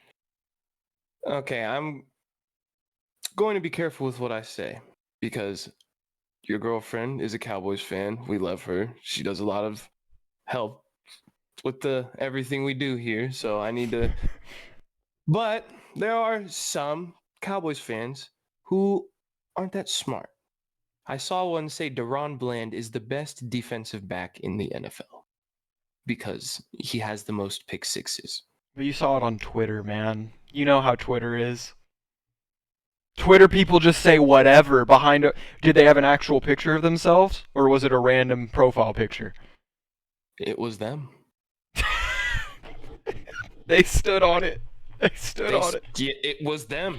Okay, I'm going to be careful with what I say because your girlfriend is a Cowboys fan. We love her. She does a lot of help with everything we do here. So I need to. But there are some Cowboys fans who aren't that smart. I saw one say DaRon Bland is the best defensive back in the NFL because he has the most pick sixes. But you saw it on Twitter, man. You know how Twitter is. Twitter people just say whatever behind it. Did they have an actual picture of themselves, or was it a random profile picture? It was them. They stood on it. Yeah, it was them.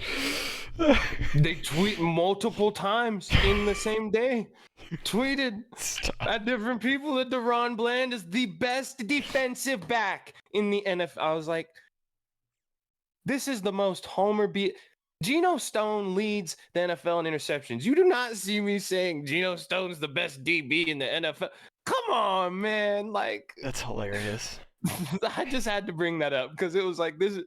They tweet multiple times in the same day. Tweeted at different people that DaRon Bland is the best defensive back in the NFL. I was like, this is the most homer beat. Geno Stone leads the NFL in interceptions. You do not see me saying Geno Stone's the best DB in the NFL. Come on, man. Like, that's hilarious. I just had to bring that up because it was like, this is.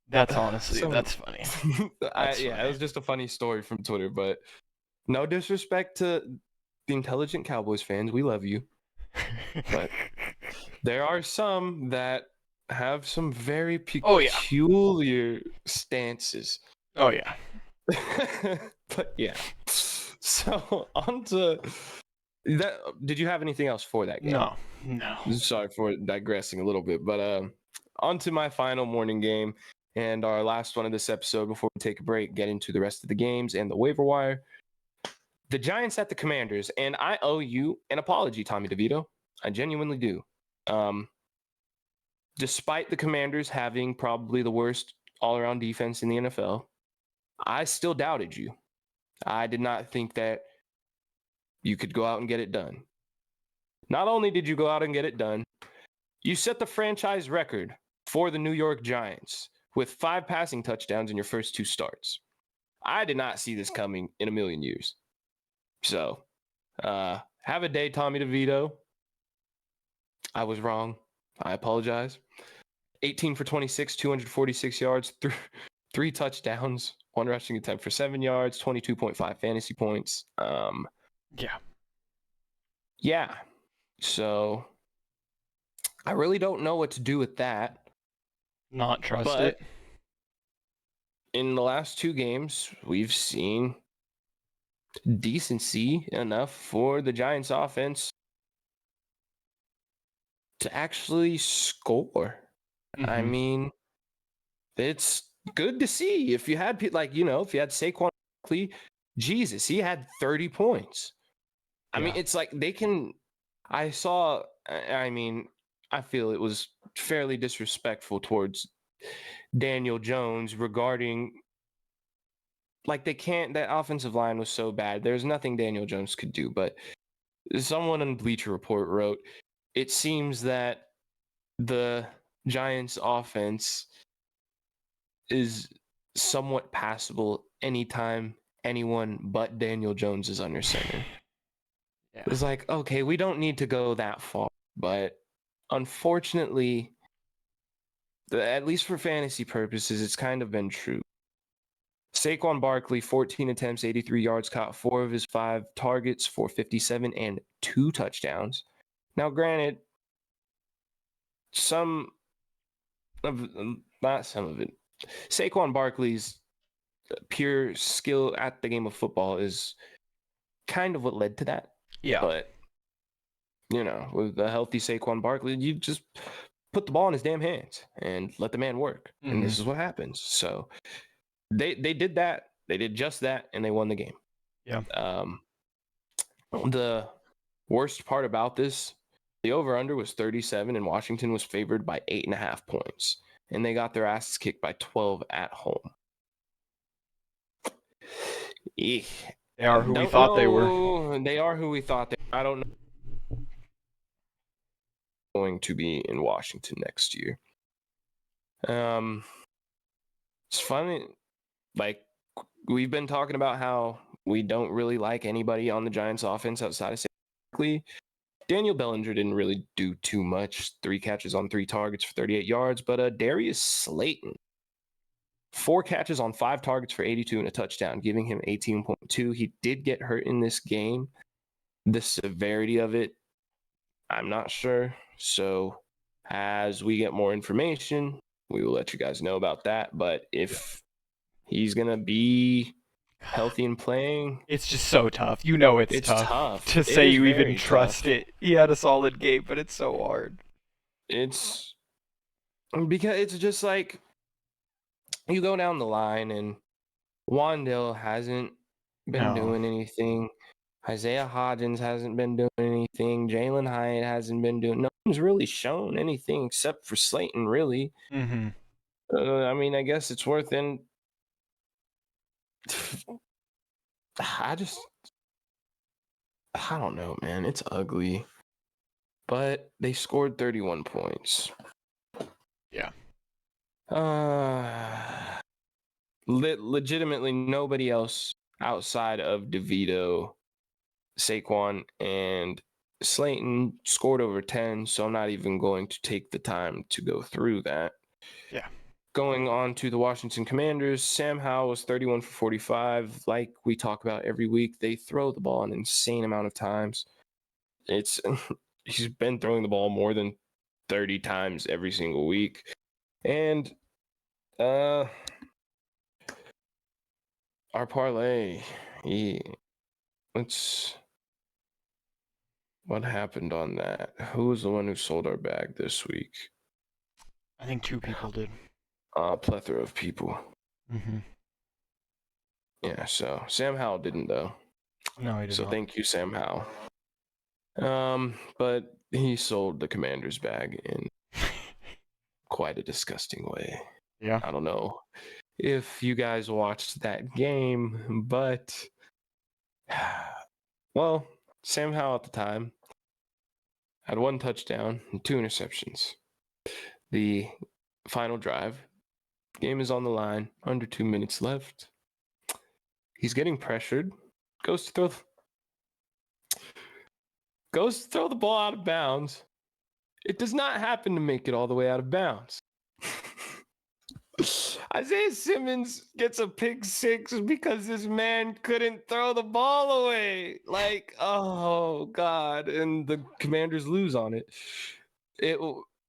That's honestly, that's funny. It was just a funny story from Twitter, but no disrespect to the intelligent Cowboys fans. We love you. But there are some that have some very peculiar stances. Oh, yeah. But yeah. So on to that. Did you have anything else for that game? No. Sorry for digressing a little bit, but on to my final morning game. And our last one of this episode before we take a break, get into the rest of the games and the waiver wire. The Giants at the Commanders, and I owe you an apology, Tommy DeVito. I genuinely do. Despite the Commanders having probably the worst all-around defense in the NFL, I still doubted you. I did not think that you could go out and get it done. Not only did you go out and get it done, you set the franchise record for the New York Giants with 5 passing touchdowns in your first 2 starts. I did not see this coming in a million years. So, have a day, Tommy DeVito. I was wrong. I apologize. 18 for 26, 246 yards, 3 touchdowns, 1 rushing attempt for 7 yards, 22.5 fantasy points. Yeah. So, I really don't know what to do with that. Not trust it. in the last 2 games, we've seen decency enough for the Giants offense to actually score. I Mm-hmm. mean, it's good to see. If you had if you had Saquon Barkley, Jesus, he had 30 points. I mean, Yeah. it's like they can. I saw. I mean, I feel it was fairly disrespectful towards Daniel Jones regarding like they can't. That offensive line was so bad. There's nothing Daniel Jones could do. But someone on Bleacher Report wrote, it seems that the Giants offense is somewhat passable anytime anyone but Daniel Jones is under center. Yeah. It's like, okay, we don't need to go that far, but unfortunately, at least for fantasy purposes, it's kind of been true. Saquon Barkley, 14 attempts, 83 yards, caught 4 of his 5 targets for 57 and 2 touchdowns. Now, granted, not some of it. Saquon Barkley's pure skill at the game of football is kind of what led to that. Yeah. But, with a healthy Saquon Barkley, you just put the ball in his damn hands and let the man work. Mm-hmm. And this is what happens. So they did that. They did just that, and they won the game. Yeah. The worst part about this, the over-under was 37, and Washington was favored by 8.5 points. And they got their asses kicked by 12 at home. Eek. They are who we thought they were. They are who we thought they were. I don't know going to be in Washington next year. It's funny, like we've been talking about how we don't really like anybody on the Giants offense outside of Barkley. Daniel Bellinger didn't really do too much. 3 catches on 3 targets for 38 yards, but Darius Slayton, 4 catches on 5 targets for 82 and a touchdown, giving him 18.2. He did get hurt in this game. The severity of it, I'm not sure. So as we get more information, we will let you guys know about that. But if he's going to be healthy and playing, it's just so tough. It's tough to say you even trust it. He had a solid game, but it's so hard. It's because it's just like you go down the line and Wandale hasn't been doing anything. Isaiah Hodgins hasn't been doing anything. Jalen Hyatt hasn't been doing. No one's really shown anything except for Slayton, really. Mm-hmm. I mean, I guess it's worth in. I don't know, man. It's ugly. But they scored 31 points. Yeah. Legitimately nobody else outside of DeVito, Saquon, and Slayton scored over 10, so I'm not even going to take the time to go through that. Yeah. Going on to the Washington Commanders, Sam Howell was 31 for 45. Like we talk about every week, they throw the ball an insane amount of times. He's been throwing the ball more than 30 times every single week. And our parlay, what happened on that? Who was the one who sold our bag this week? I think 2 people did. A plethora of people. Mm-hmm. Yeah, so Sam Howell didn't, though. No, he didn't. So thank you, Sam Howell. But he sold the Commander's bag in quite a disgusting way. Yeah. I don't know if you guys watched that game, but well, Sam Howell at the time had 1 touchdown and 2 interceptions. The final drive, game is on the line, under 2 minutes left. He's getting pressured, goes to throw the ball out of bounds. It does not happen to make it all the way out of bounds. Isaiah Simmons gets a pick 6 because this man couldn't throw the ball away. Like, oh God. And the Commanders lose on it.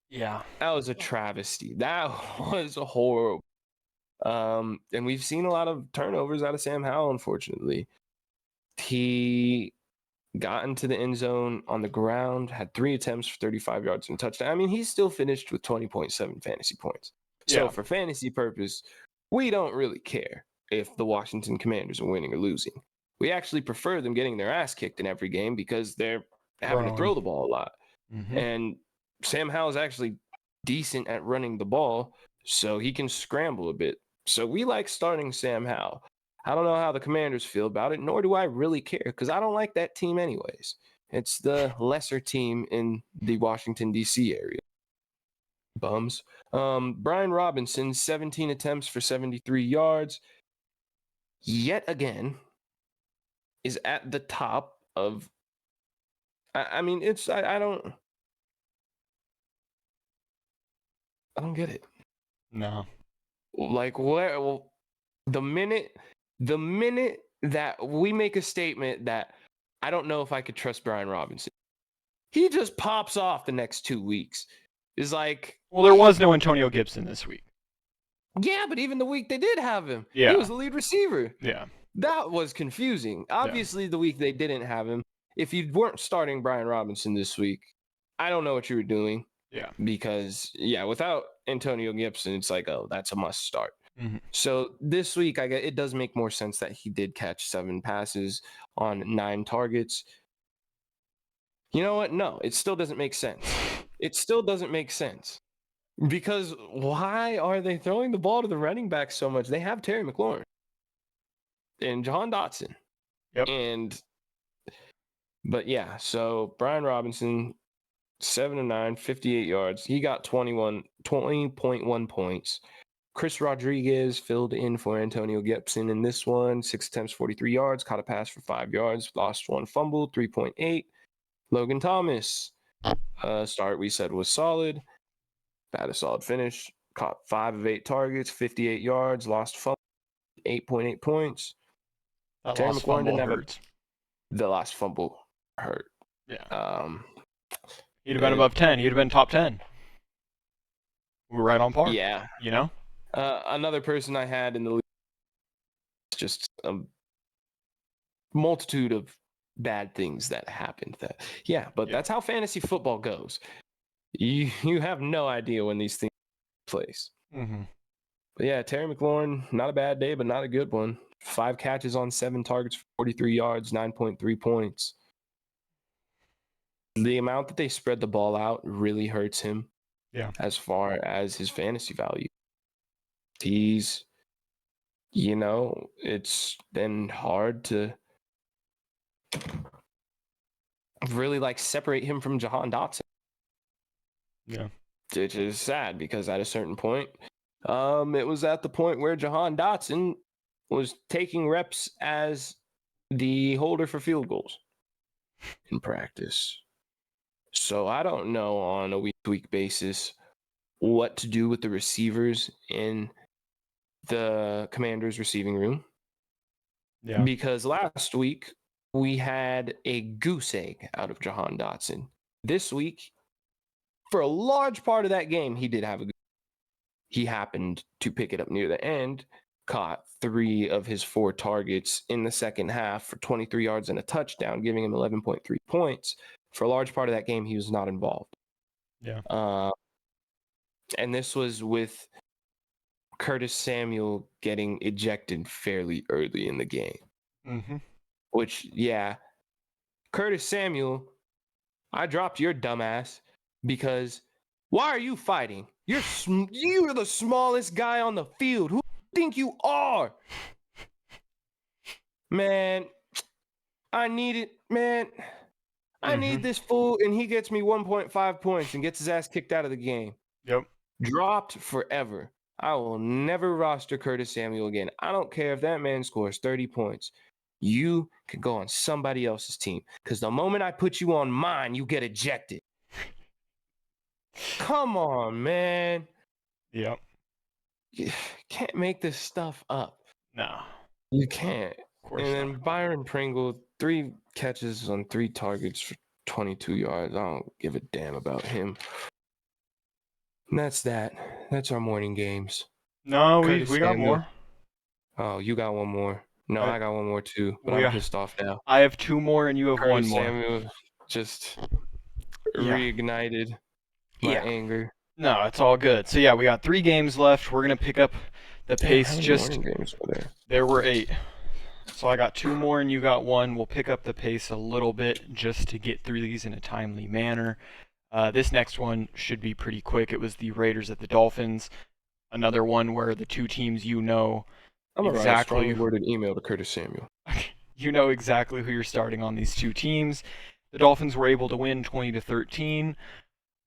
Yeah. That was a travesty. That was horrible. And we've seen a lot of turnovers out of Sam Howell, unfortunately. He got into the end zone on the ground, had 3 attempts for 35 yards and a touchdown. I mean, he still finished with 20.7 fantasy points. So Yeah. for fantasy purpose, we don't really care if the Washington Commanders are winning or losing. We actually prefer them getting their ass kicked in every game because they're having to throw the ball a lot. Mm-hmm. And Sam Howell is actually decent at running the ball, so he can scramble a bit. So we like starting Sam Howell. I don't know how the Commanders feel about it, nor do I really care because I don't like that team anyways. It's the lesser team in the Washington, D.C. area. Bums. Brian Robinson, 17 attempts for 73 yards. Yet again, is at the top of. I mean, it's I don't get it. No. Like where? Well, the minute that we make a statement that I don't know if I could trust Brian Robinson, he just pops off the next 2 weeks. It's like, Well, there was no Antonio Gibson this week. yeah, but even the week they did have him, Yeah. he was the lead receiver. Yeah. That was confusing. Obviously, the week they didn't have him, if you weren't starting Brian Robinson this week, I don't know what you were doing. Yeah. Because, without Antonio Gibson, it's like, oh, that's a must start. Mm-hmm. So this week, I guess it does make more sense that he did catch 7 passes on 9 targets. You know what? No, it still doesn't make sense. It still doesn't make sense. Because why are they throwing the ball to the running back so much? They have Terry McLaurin and Jahan Dotson. Yep. But yeah, so Brian Robinson, 7 of 9, 58 yards. He got 20.1 points. Chris Rodriguez filled in for Antonio Gibson in this one. 6 attempts, 43 yards. Caught a pass for 5 yards. Lost 1 fumble, 3.8. Logan Thomas, start we said was solid. Had a solid finish. Caught 5 of 8 targets, 58 yards. Lost fumble, 8.8 points. Terry McLaurin didn't have the last fumble hurt. Yeah. He'd have been above 10. He'd have been top 10. We're right on par. Yeah. You know? Another person I had in the league, just a multitude of bad things that happened. That's how fantasy football goes. You have no idea when these things take place. Mm-hmm. But yeah, Terry McLaurin, not a bad day, but not a good one. 5 catches on 7 targets for 43 yards, 9.3 points. The amount that they spread the ball out really hurts him. Yeah. As far as his fantasy value. He's, it's been hard to really separate him from Jahan Dotson. Yeah. Which is sad because at a certain point, it was at the point where Jahan Dotson was taking reps as the holder for field goals in practice. So I don't know on a week-to-week basis what to do with the receivers in the Commanders' receiving room. Yeah. Because last week we had a goose egg out of Jahan Dotson. This week, for a large part of that game, he did have a goose. He happened to pick it up near the end, caught 3 of his 4 targets in the second half for 23 yards and a touchdown, giving him 11.3 points. For a large part of that game, he was not involved. Yeah. And this was with Curtis Samuel getting ejected fairly early in the game. Mm-hmm. Which, Curtis Samuel, I dropped your dumbass because why are you fighting? You're the smallest guy on the field. Who do you think you are? Man, I need it, man. I need this fool, and he gets me 1.5 points and gets his ass kicked out of the game. Yep. Dropped forever. I will never roster Curtis Samuel again. I don't care if that man scores 30 points. You can go on somebody else's team because the moment I put you on mine, you get ejected. Come on, man. Yep. You can't make this stuff up. No. You can't. Of course and then not. Byron Pringle, 3 catches on 3 targets for 22 yards. I don't give a damn about him. And that's that. That's our morning games. No, Curtis we got Samuel. more. Oh, you got one more. No, I got one more too, but we I'm got- pissed off now. I have 2 more and you have 1 Curtis more. Samuel just Yeah. reignited my anger. No, it's all good. So yeah, we got 3 games left. We're gonna pick up the Damn, pace. how many Just morning games were there? there were 8. So I got 2 more and you got 1. We'll pick up the pace a little bit just to get through these in a timely manner. This next one should be pretty quick. It was the Raiders at the Dolphins. Another one where the two teams I'm gonna write a exactly strongly worded email to Curtis Samuel. you know exactly who you're starting on these two teams. The Dolphins were able to win 20-13.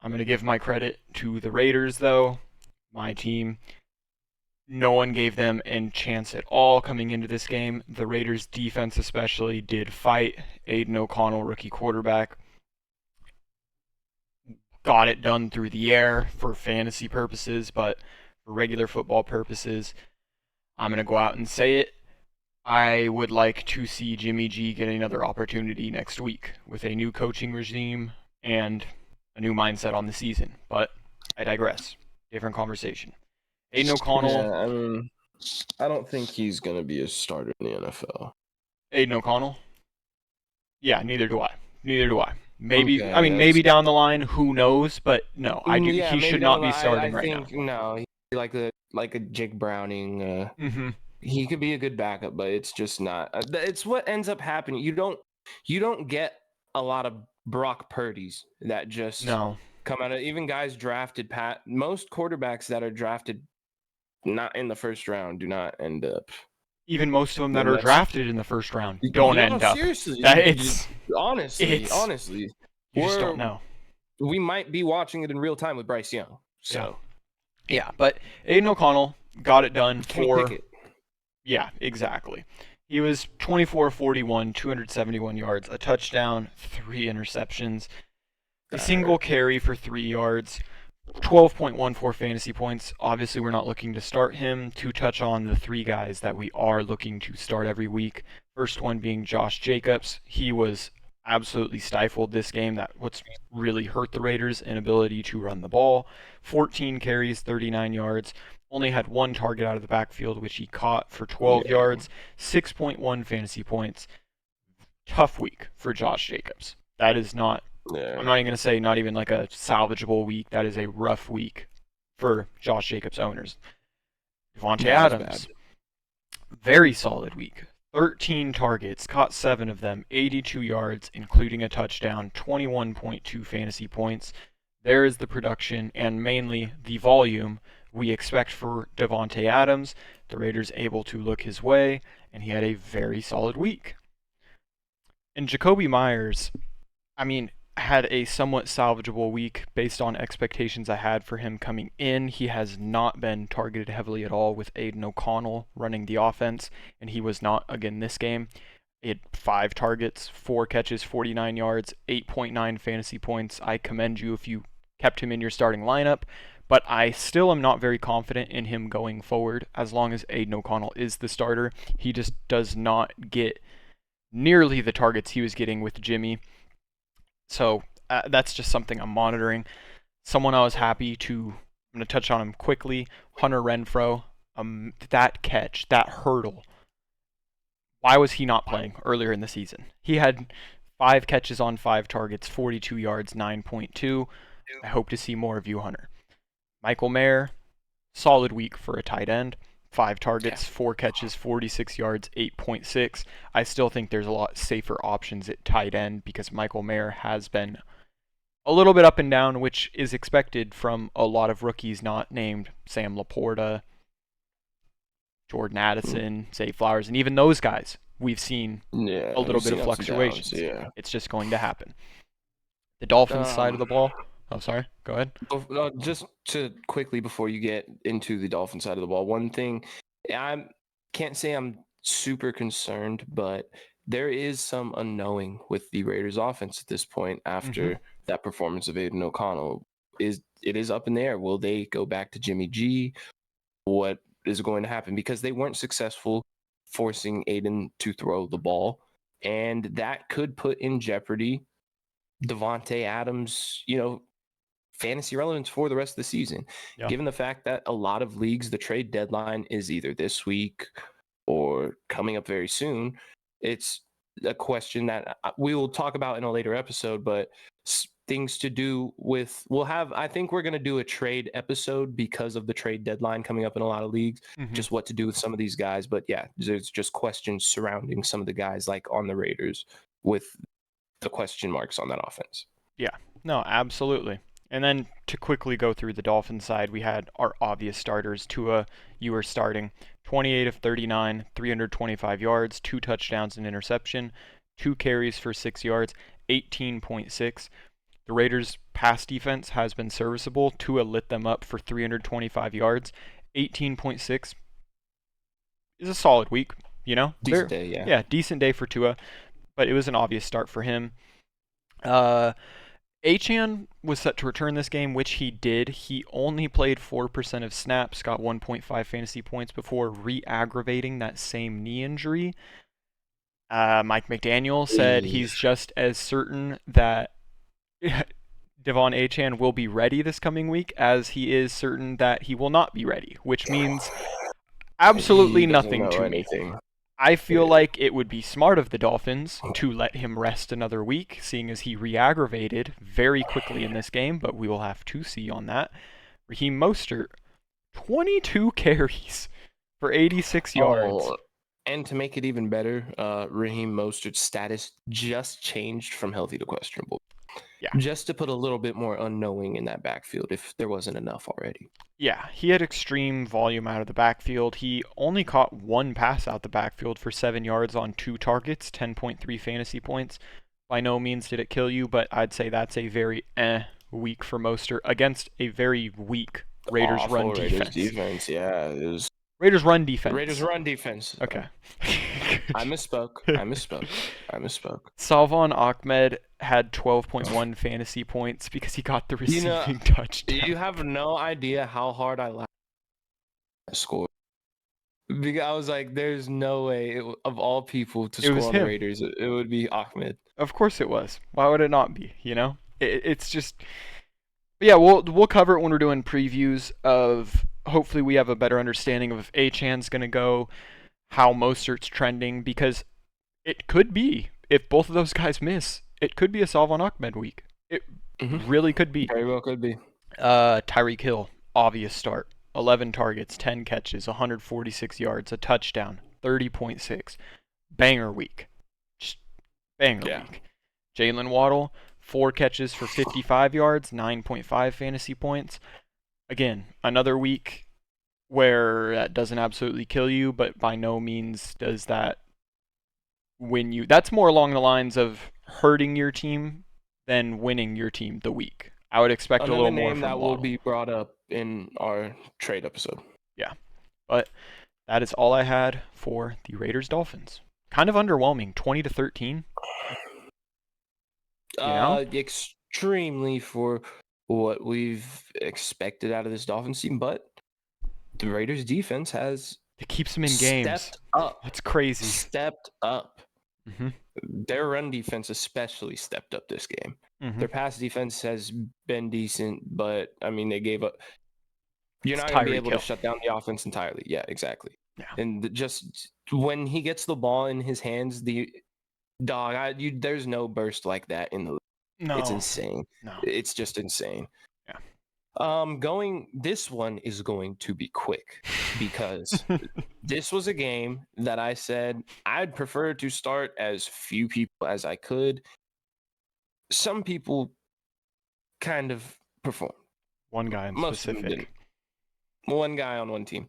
I'm going to give my credit to the Raiders, though. My team, no one gave them a chance at all coming into this game. The Raiders' defense especially did fight. Aiden O'Connell, rookie quarterback, got it done through the air for fantasy purposes, but for regular football purposes, I'm going to go out and say it. I would like to see Jimmy G get another opportunity next week with a new coaching regime and a new mindset on the season. But I digress. Different conversation. Aiden O'Connell. Yeah, I mean, I don't think he's gonna be a starter in the NFL. Aiden O'Connell? Yeah, neither do I. Maybe, Okay, I mean, maybe down the line, who knows? But no, Yeah, he maybe should down not the be line, starting I right think, now. No, he's like a Jake Browning. He could be a good backup, but it's just not. It's what ends up happening. You don't get a lot of Brock Purdy's that just come out of, even guys drafted. Most quarterbacks that are drafted not in the first round do not end up. Even most of them that are drafted in the first round don't end up. Seriously, honestly, you just don't know. We might be watching it in real time with Bryce Young. So yeah, but Aiden O'Connell got it done for. Pickett. Yeah, exactly. He was 24-41, 271 yards, a touchdown, 3 interceptions, a single carry for 3 yards, 12.14 fantasy points. Obviously, we're not looking to start him. To touch on the 3 guys that we are looking to start every week. First one being Josh Jacobs. He was absolutely stifled this game. That's what's really hurt the Raiders' inability to run the ball. 14 carries, 39 yards. Only had 1 target out of the backfield, which he caught for 12 yards, 6.1 fantasy points. Tough week for Josh Jacobs. That is not, I'm not even going to say not even like a salvageable week. That is a rough week for Josh Jacobs owners. Devontae Adams, very solid week. 13 targets, caught 7 of them, 82 yards, including a touchdown, 21.2 fantasy points. There is the production and mainly the volume we expect for Devontae Adams. The Raiders able to look his way, and he had a very solid week. And Jacoby Myers, I mean, had a somewhat salvageable week based on expectations I had for him coming in. He has not been targeted heavily at all with Aiden O'Connell running the offense, and he was not again this game. He had 5 targets, 4 catches, 49 yards, 8.9 fantasy points. I commend you if you kept him in your starting lineup, but I still am not very confident in him going forward as long as Aiden O'Connell is the starter. He just does not get nearly the targets he was getting with Jimmy. So that's just something I'm monitoring. Someone I was happy to, I'm going to touch on him quickly, Hunter Renfrow. That catch, that hurdle. Why was he not playing earlier in the season? He had 5 catches on 5 targets, 42 yards, 9.2. I hope to see more of you, Hunter. Michael Mayer, solid week for a tight end. 5 targets, 4 catches, 46 yards, 8.6. I still think there's a lot safer options at tight end because Michael Mayer has been a little bit up and down, which is expected from a lot of rookies not named Sam Laporta, Jordan Addison, Zay Flowers, and even those guys. We've seen a little bit of fluctuations. It's just going to happen. The Dolphins side of the ball. Oh, sorry. Go ahead. Just to quickly, before you get into the Dolphins side of the ball, one thing, I can't say I'm super concerned, but there is some unknowing with the Raiders offense at this point after that performance of Aiden O'Connell. It is up in the air. Will they go back to Jimmy G? What is going to happen? Because they weren't successful forcing Aiden to throw the ball, and that could put in jeopardy Devontae Adams, fantasy relevance for the rest of the season. Yeah. Given the fact that a lot of leagues, the trade deadline is either this week or coming up very soon, it's a question that we will talk about in a later episode, but things to do with, I think we're going to do a trade episode because of the trade deadline coming up in a lot of leagues, just what to do with some of these guys. But yeah, there's just questions surrounding some of the guys like on the Raiders with the question marks on that offense. Yeah, no, absolutely. And then to quickly go through the Dolphins side, we had our obvious starters. Tua, you were starting 28 of 39, 325 yards, 2 touchdowns and interception, 2 carries for 6 yards, 18.6. The Raiders' pass defense has been serviceable. Tua lit them up for 325 yards. 18.6 is a solid week, you know? Decent day, yeah. Yeah, decent day for Tua, but it was an obvious start for him. Achane was set to return this game, which he did. He only played 4% of snaps, got 1.5 fantasy points before re-aggravating that same knee injury. Mike McDaniel said he's just as certain that Devon Achane will be ready this coming week as he is certain that he will not be ready, which means absolutely nothing to me. I feel like it would be smart of the Dolphins to let him rest another week, seeing as he re-aggravated very quickly in this game, but we will have to see on that. Raheem Mostert, 22 carries for 86 yards. And to make it even better, Raheem Mostert's status just changed from healthy to questionable. Yeah. Just to put a little bit more unknowing in that backfield if there wasn't enough already. Yeah, he had extreme volume out of the backfield. He only caught 1 pass out the backfield for 7 yards on 2 targets, 10.3 fantasy points. By no means did it kill you, but I'd say that's a very week for Mostert against a very weak Raiders run defense. Raiders defense, yeah. It was Raiders run defense. Raiders run defense. Okay. I misspoke. Salvon Ahmed had 12.1 fantasy points because he got the receiving touchdown. You have no idea how hard I laughed at score. Because I was like, there's no way, of all people to score on the Raiders, it would be Ahmed. Of course it was. Why would it not be, you know? It's just... But yeah, we'll cover it when we're doing previews of... Hopefully we have a better understanding of if Achane's going to go, how Mostert's trending, because it could be, if both of those guys miss, it could be a Salvon Ahmed week. It really could be. Very well could be. Tyreek Hill, obvious start. 11 targets, 10 catches, 146 yards, a touchdown, 30.6. Banger week. Just banger week. Jalen Waddle, 4 catches for 55 yards, 9.5 fantasy points. Again, another week where that doesn't absolutely kill you, but by no means does that win you. That's more along the lines of hurting your team than winning your team the week. I would expect a little more from that Waddle. will be brought up in our trade episode. Yeah, but that is all I had for the Raiders Dolphins. Kind of underwhelming, 20-13. You know? Extremely for what we've expected out of this Dolphins team, but the Raiders defense has keeps them in games. Stepped up. That's crazy. Stepped up. Their run defense especially stepped up this game. Their pass defense has been decent, but I mean they gave up. You're not going to be able to shut down the offense entirely. Yeah, exactly. Yeah. And just when he gets the ball in his hands, there's no burst like that in the league. No. It's insane. No. It's just insane. Yeah. This one is going to be quick because this was a game that I said I'd prefer to start as few people as I could. Some people kind of performed. One guy in specific. One guy on one team.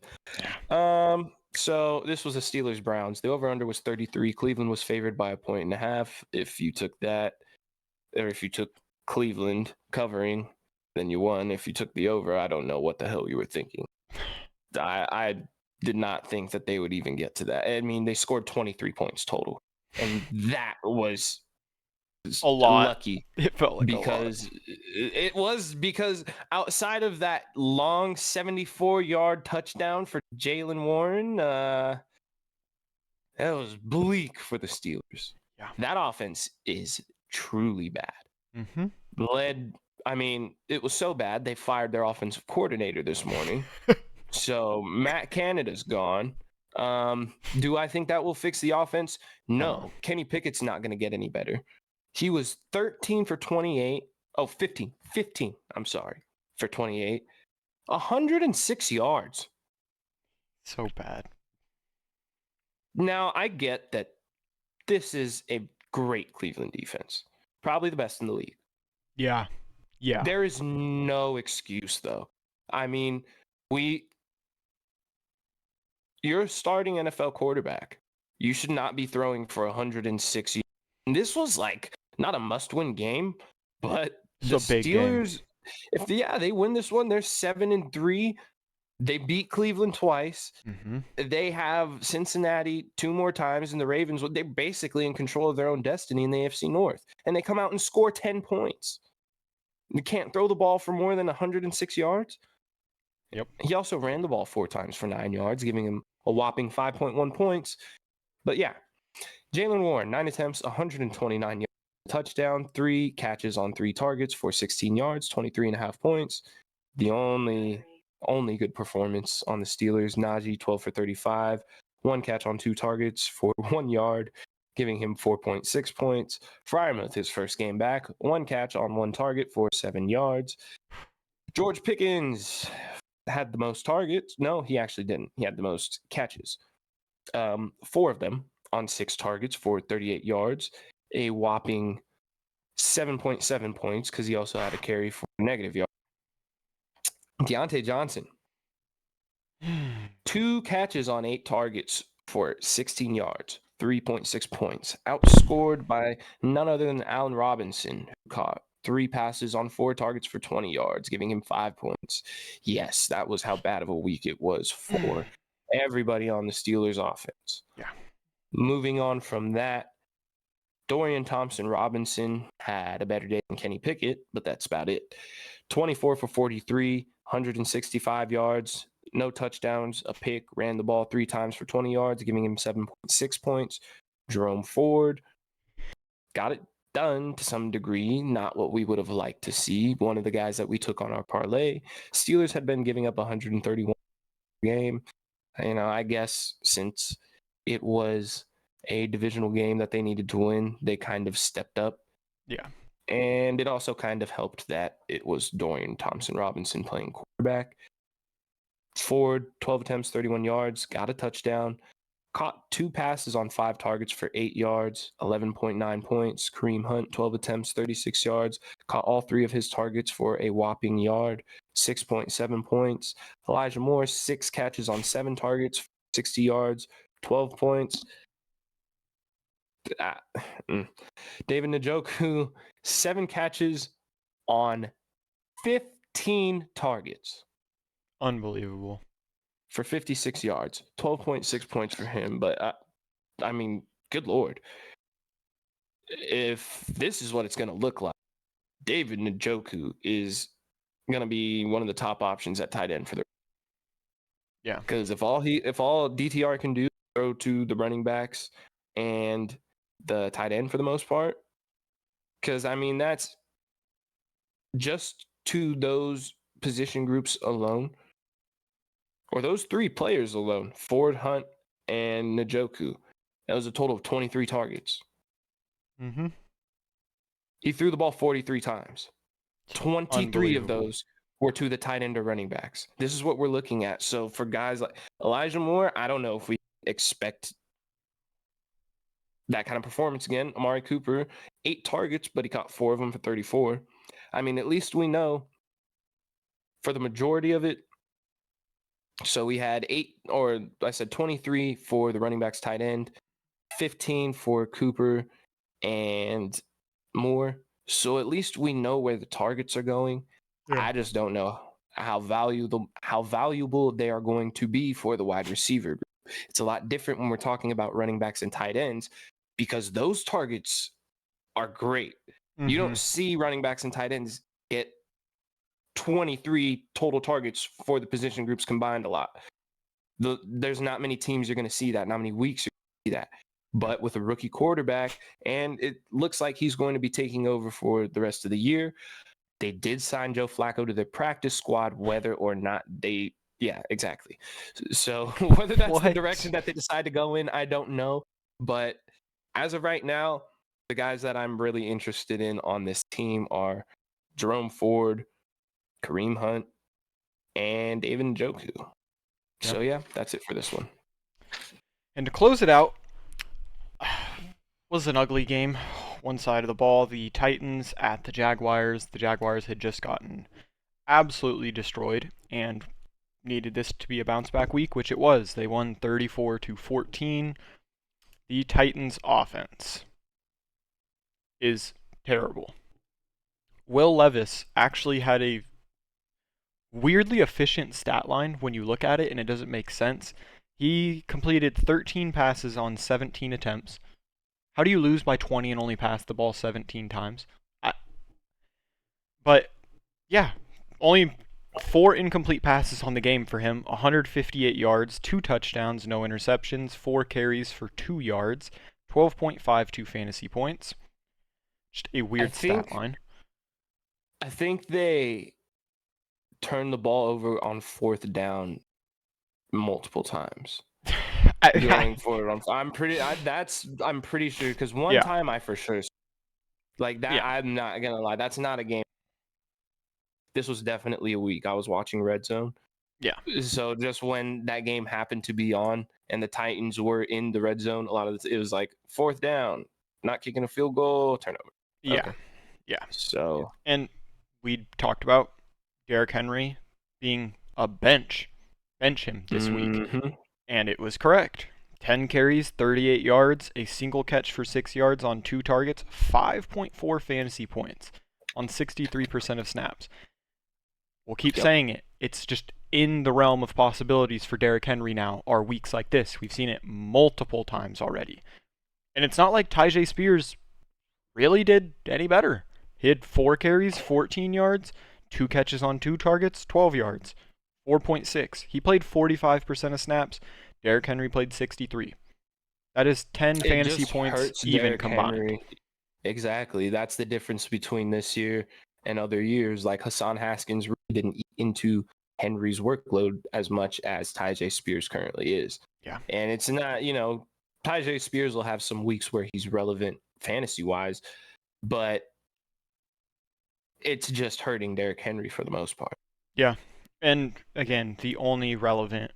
Yeah. So this was the Steelers-Browns. The over-under was 33. Cleveland was favored by 1.5. If you took that, or if you took Cleveland covering, then you won. If you took the over, I don't know what the hell you were thinking. I did not think that they would even get to that. I mean, they scored 23 points total, and that was a lot. Lucky. It felt like because it was because outside of that long 74-yard touchdown for Jalen Warren, that was bleak for the Steelers. Yeah. That offense is truly bad. Led I mean, it was so bad they fired their offensive coordinator this morning. So Matt Canada's gone. Do I think that will fix the offense? No. Kenny Pickett's not going to get any better. He was 13 for 28. Oh, 15. I'm sorry. For 28. 106 yards. So bad. Now, I get that this is a great Cleveland defense. Probably the best in the league. Yeah. Yeah. There is no excuse, though. I mean, you're a starting NFL quarterback. You should not be throwing for 106 yards. And this was like not a must-win game, but the Steelers, if they win this one, they're 7-3. They beat Cleveland twice. Mm-hmm. They have Cincinnati 2 more times, and the Ravens, they're basically in control of their own destiny in the AFC North. And they come out and score 10 points. You can't throw the ball for more than 106 yards. Yep. He also ran the ball 4 times for 9 yards, giving him a whopping 5.1 points. But yeah, Jaylen Warren, 9 attempts, 129 yards, touchdown, 3 catches on 3 targets for 16 yards, 23.5 points. The only good performance on the Steelers, Najee, 12 for 35, 1 catch on 2 targets for 1 yard, giving him 4.6 points. Freiermuth, his first game back, 1 catch on 1 target for 7 yards. George Pickens had the most targets. No, he actually didn't. He had the most catches. 4 of them on 6 targets for 38 yards, a whopping 7.7 points because he also had a carry for negative yards. Deontay Johnson, 2 catches on 8 targets for 16 yards, 3.6 points, outscored by none other than Allen Robinson, who caught 3 passes on 4 targets for 20 yards, giving him 5 points. Yes, that was how bad of a week it was for everybody on the Steelers offense. Yeah. Moving on from that, Dorian Thompson-Robinson had a better day than Kenny Pickett, but that's about it. 24 for 43, 165 yards, no touchdowns, a pick, ran the ball 3 times for 20 yards, giving him 7.6 points. Jerome Ford got it done to some degree, not what we would have liked to see. One of the guys that we took on our parlay. Steelers had been giving up 131 game. I guess since it was a divisional game that they needed to win, they kind of stepped up. Yeah. And it also kind of helped that it was Dorian Thompson-Robinson playing quarterback. Ford, 12 attempts, 31 yards, got a touchdown, caught 2 passes on 5 targets for 8 yards, 11.9 points. Kareem Hunt, 12 attempts, 36 yards, caught all 3 of his targets for a whopping yard, 6.7 points. Elijah Moore, 6 catches on 7 targets, 60 yards, 12 points. David Njoku, 7 catches on 15 targets. Unbelievable. For 56 yards, 12.6 points for him. But, I mean, good Lord. If this is what it's going to look like, David Njoku is going to be one of the top options at tight end for the. Yeah. Because if all DTR can do is throw to the running backs and the tight end for the most part, because, I mean, that's just to those position groups alone, or those 3 players alone, Ford, Hunt, and Njoku, that was a total of 23 targets. Mm-hmm. He threw the ball 43 times. 23 of those were to the tight end or running backs. This is what we're looking at. So for guys like Elijah Moore, I don't know if we expect that kind of performance again. Amari Cooper, 8 targets, but he caught 4 of them for 34. I mean, at least we know for the majority of it. So we had 23 for the running backs tight end, 15 for Cooper and Moore. So at least we know where the targets are going. Yeah. I just don't know how valuable they are going to be for the wide receiver group. It's a lot different when we're talking about running backs and tight ends because those targets are great. Mm-hmm. You don't see running backs and tight ends get 23 total targets for the position groups combined a lot. There's not many teams you're going to see that, not many weeks you're going to see that. But with a rookie quarterback, and it looks like he's going to be taking over for the rest of the year, They did sign Joe Flacco to their practice squad, whether or not they. Yeah, exactly. So whether that's the What? direction that they decide to go in, I don't know. But as of right now, the guys that I'm really interested in on this team are Jerome Ford, Kareem Hunt, and David Njoku. Yep. So yeah, that's it for this one. And to close it out, was an ugly game. One side of the ball, the Titans at the Jaguars. The Jaguars had just gotten absolutely destroyed and needed this to be a bounce back week, which it was. They won 34-14. The Titans offense is terrible. Will Levis actually had a weirdly efficient stat line when you look at it, and it doesn't make sense. He completed 13 passes on 17 attempts. How do you lose by 20 and only pass the ball 17 times? But yeah, only 4 incomplete passes on the game for him, 158 yards, 2 touchdowns, no interceptions, 4 carries for 2 yards, 12.52 fantasy points. Just a weird stat line. I think they turned the ball over on 4th down multiple times. Going forward, I'm pretty sure, because one time I for sure like that. I'm not gonna lie, that's not a game. This was definitely a week I was watching Red Zone. Yeah. So just when that game happened to be on and the Titans were in the red zone, a lot of it was like 4th down, not kicking a field goal, turnover. Yeah. Okay. Yeah. So and we talked about Derrick Henry being a bench him this week. And it was correct. 10 carries, 38 yards, a single catch for 6 yards on 2 targets, 5.4 fantasy points on 63% of snaps. We'll keep saying it. It's just in the realm of possibilities for Derrick Henry now are weeks like this. We've seen it multiple times already. And it's not like Tyjae Spears really did any better. He had 4 carries, 14 yards, 2 catches on 2 targets, 12 yards. 4.6. He played 45% of snaps. Derrick Henry played 63. That is 10 fantasy points even Derrick combined. Henry. Exactly. That's the difference between this year and other years. Like Hassan Haskins really didn't eat into Henry's workload as much as Tyjae Spears currently is. Yeah. And it's not, Tyjae Spears will have some weeks where he's relevant fantasy-wise, but it's just hurting Derrick Henry for the most part. Yeah. And again, the only relevant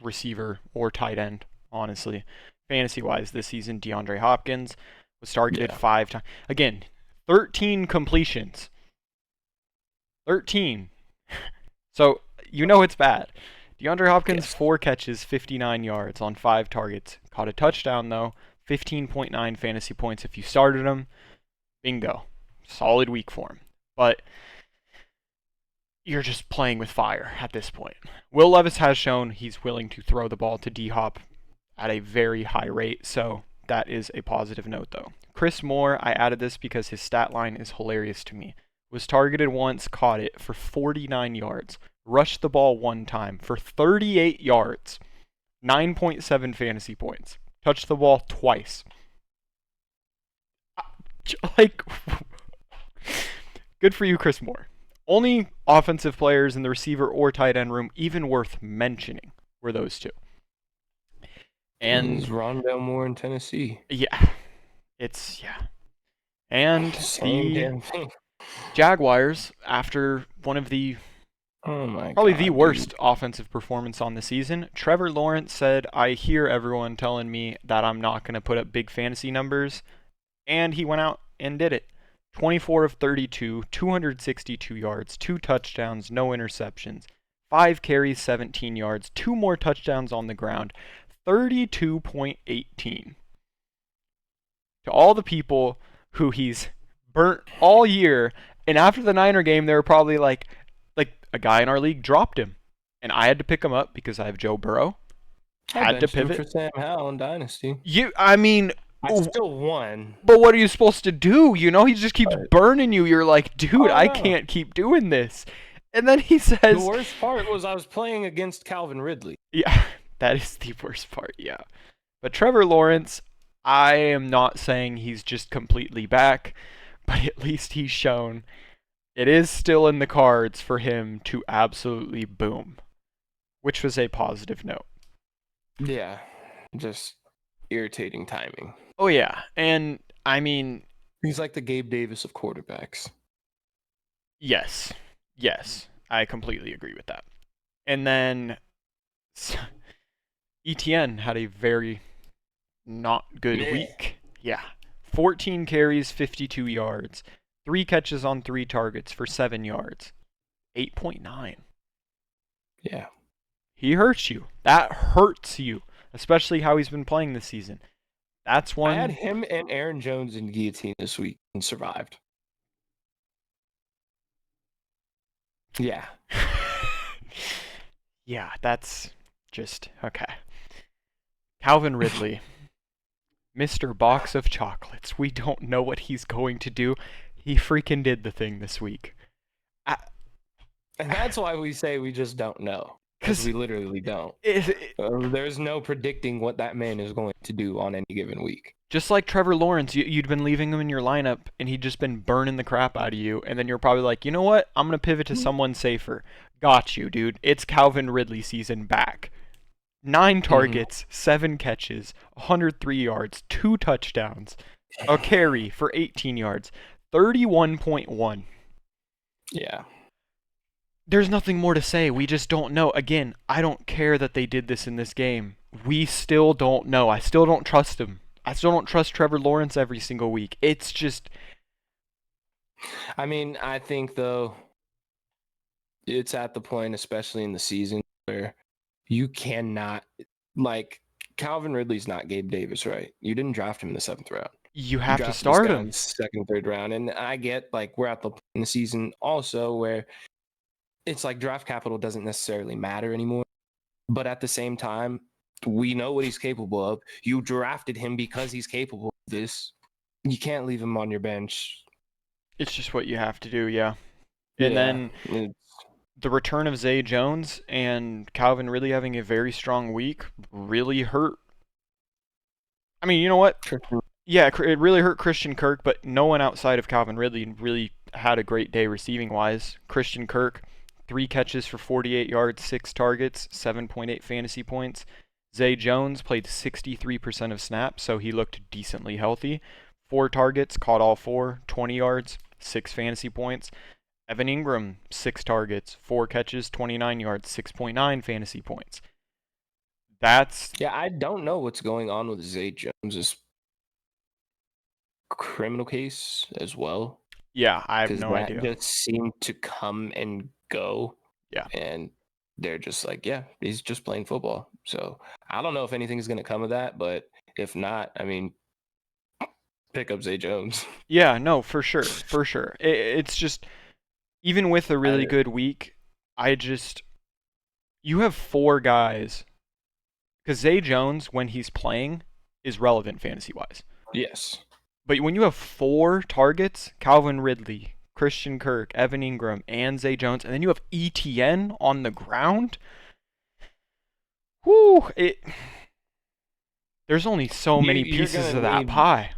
receiver or tight end, honestly, fantasy-wise this season, DeAndre Hopkins was targeted 5 times. Again, 13 completions. 13. So, it's bad. DeAndre Hopkins, 4 catches, 59 yards on 5 targets. Caught a touchdown, though. 15.9 fantasy points if you started him. Bingo. Solid week for him. But you're just playing with fire at this point. Will Levis has shown he's willing to throw the ball to D-Hop at a very high rate, so that is a positive note, though. Chris Moore, I added this because his stat line is hilarious to me. Was targeted once, caught it for 49 yards. Rushed the ball 1 time for 38 yards. 9.7 fantasy points. Touched the ball twice. Good for you, Chris Moore. Only offensive players in the receiver or tight end room even worth mentioning were those 2. And Rondale Moore in Tennessee. Yeah. And the Jaguars, after one of the the worst offensive performance on the season, Trevor Lawrence said, "I hear everyone telling me that I'm not going to put up big fantasy numbers," and he went out and did it. 24 of 32, 262 yards, 2 touchdowns, no interceptions, 5 carries, 17 yards, 2 more touchdowns on the ground, 32.18. To all the people who he's burnt all year, and after the Niner game, they were probably like a guy in our league dropped him, and I had to pick him up because I have Joe Burrow. Had to pivot. For Sam Howell in Dynasty. I still won. But what are you supposed to do? He just keeps burning you. You're like, dude, I can't keep doing this. And then he says... The worst part was I was playing against Calvin Ridley. Yeah, that is the worst part, yeah. But Trevor Lawrence, I am not saying he's just completely back, but at least he's shown It is still in the cards for him to absolutely boom, which was a positive note. Yeah, just irritating timing. Oh, yeah. And, I mean... He's like the Gabe Davis of quarterbacks. Yes. Yes. I completely agree with that. And then... ETN had a very not good week. Yeah. 14 carries, 52 yards. 3 catches on 3 targets for 7 yards. 8.9. Yeah. He hurts you. That hurts you, especially how he's been playing this season. That's one. I had him and Aaron Jones in guillotine this week and survived. Yeah. Yeah, that's just okay. Calvin Ridley, Mr. Box of Chocolates. We don't know what he's going to do. He freaking did the thing this week. And that's why we say we just don't know. Because we literally don't. There's no predicting what that man is going to do on any given week. Just like Trevor Lawrence, you'd been leaving him in your lineup, and he'd just been burning the crap out of you, and then you're probably like, you know what? I'm going to pivot to someone safer. Got you, dude. It's Calvin Ridley season back. 9 targets, 7 catches, 103 yards, 2 touchdowns, a carry for 18 yards, 31.1. Yeah. There's nothing more to say. We just don't know. Again, I don't care that they did this in this game. We still don't know. I still don't trust him. I still don't trust Trevor Lawrence every single week. It's just... I mean, I think, though, it's at the point, especially in the season, where you cannot... Like, Calvin Ridley's not Gabe Davis, right? You didn't draft him in the 7th round. You have to start him. Second, third round. And I get, like, we're at the point in the season also where it's like draft capital doesn't necessarily matter anymore. But at the same time, we know what he's capable of. You drafted him because he's capable of this. You can't leave him on your bench. It's just what you have to do, yeah. And then the return of Zay Jones and Calvin Ridley having a very strong week really hurt. I mean, you know what? Yeah, it really hurt Christian Kirk, but no one outside of Calvin Ridley really had a great day receiving-wise. Christian Kirk, 3 catches for 48 yards, 6 targets, 7.8 fantasy points. Zay Jones played 63% of snaps, so he looked decently healthy. 4 targets, caught all 4, 20 yards, 6 fantasy points. Evan Ingram, 6 targets, 4 catches, 29 yards, 6.9 fantasy points. Yeah, I don't know what's going on with Zay Jones' criminal case as well. Yeah, I have no idea. That just seemed to come and go. Yeah. And they're just like, yeah, he's just playing football. So I don't know if anything's going to come of that, but if not, I mean, pick up Zay Jones. Yeah, no, for sure, for sure. It's just, even with a really good week, you have 4 guys, because Zay Jones, when he's playing, is relevant fantasy-wise. Yes. But when you have 4 targets, Calvin Ridley, Christian Kirk, Evan Ingram, and Zay Jones, and then you have ETN on the ground, there's only so many pieces of that pie.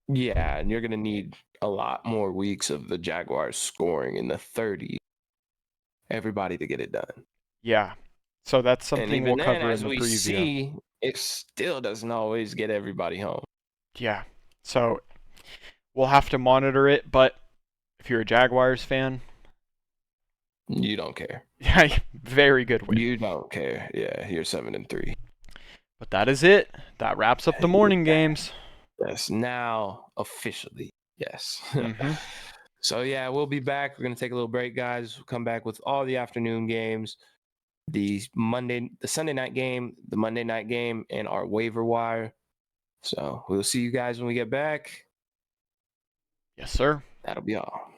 Yeah, and you're going to need a lot more weeks of the Jaguars scoring in the 30s. Everybody to get it done. Yeah. So that's something we'll cover in the preview. See, it still doesn't always get everybody home. Yeah. So we'll have to monitor it, but if you're a Jaguars fan, you don't care. Yeah, very good win. You don't care. Yeah, you're 7-3. But that is it. That wraps up the morning games. Yes, now officially. Yes. So yeah, we'll be back. We're gonna take a little break, guys. We'll come back with all the afternoon games, the Sunday night game, the Monday night game, and our waiver wire. So we'll see you guys when we get back. Yes, sir. That'll be all.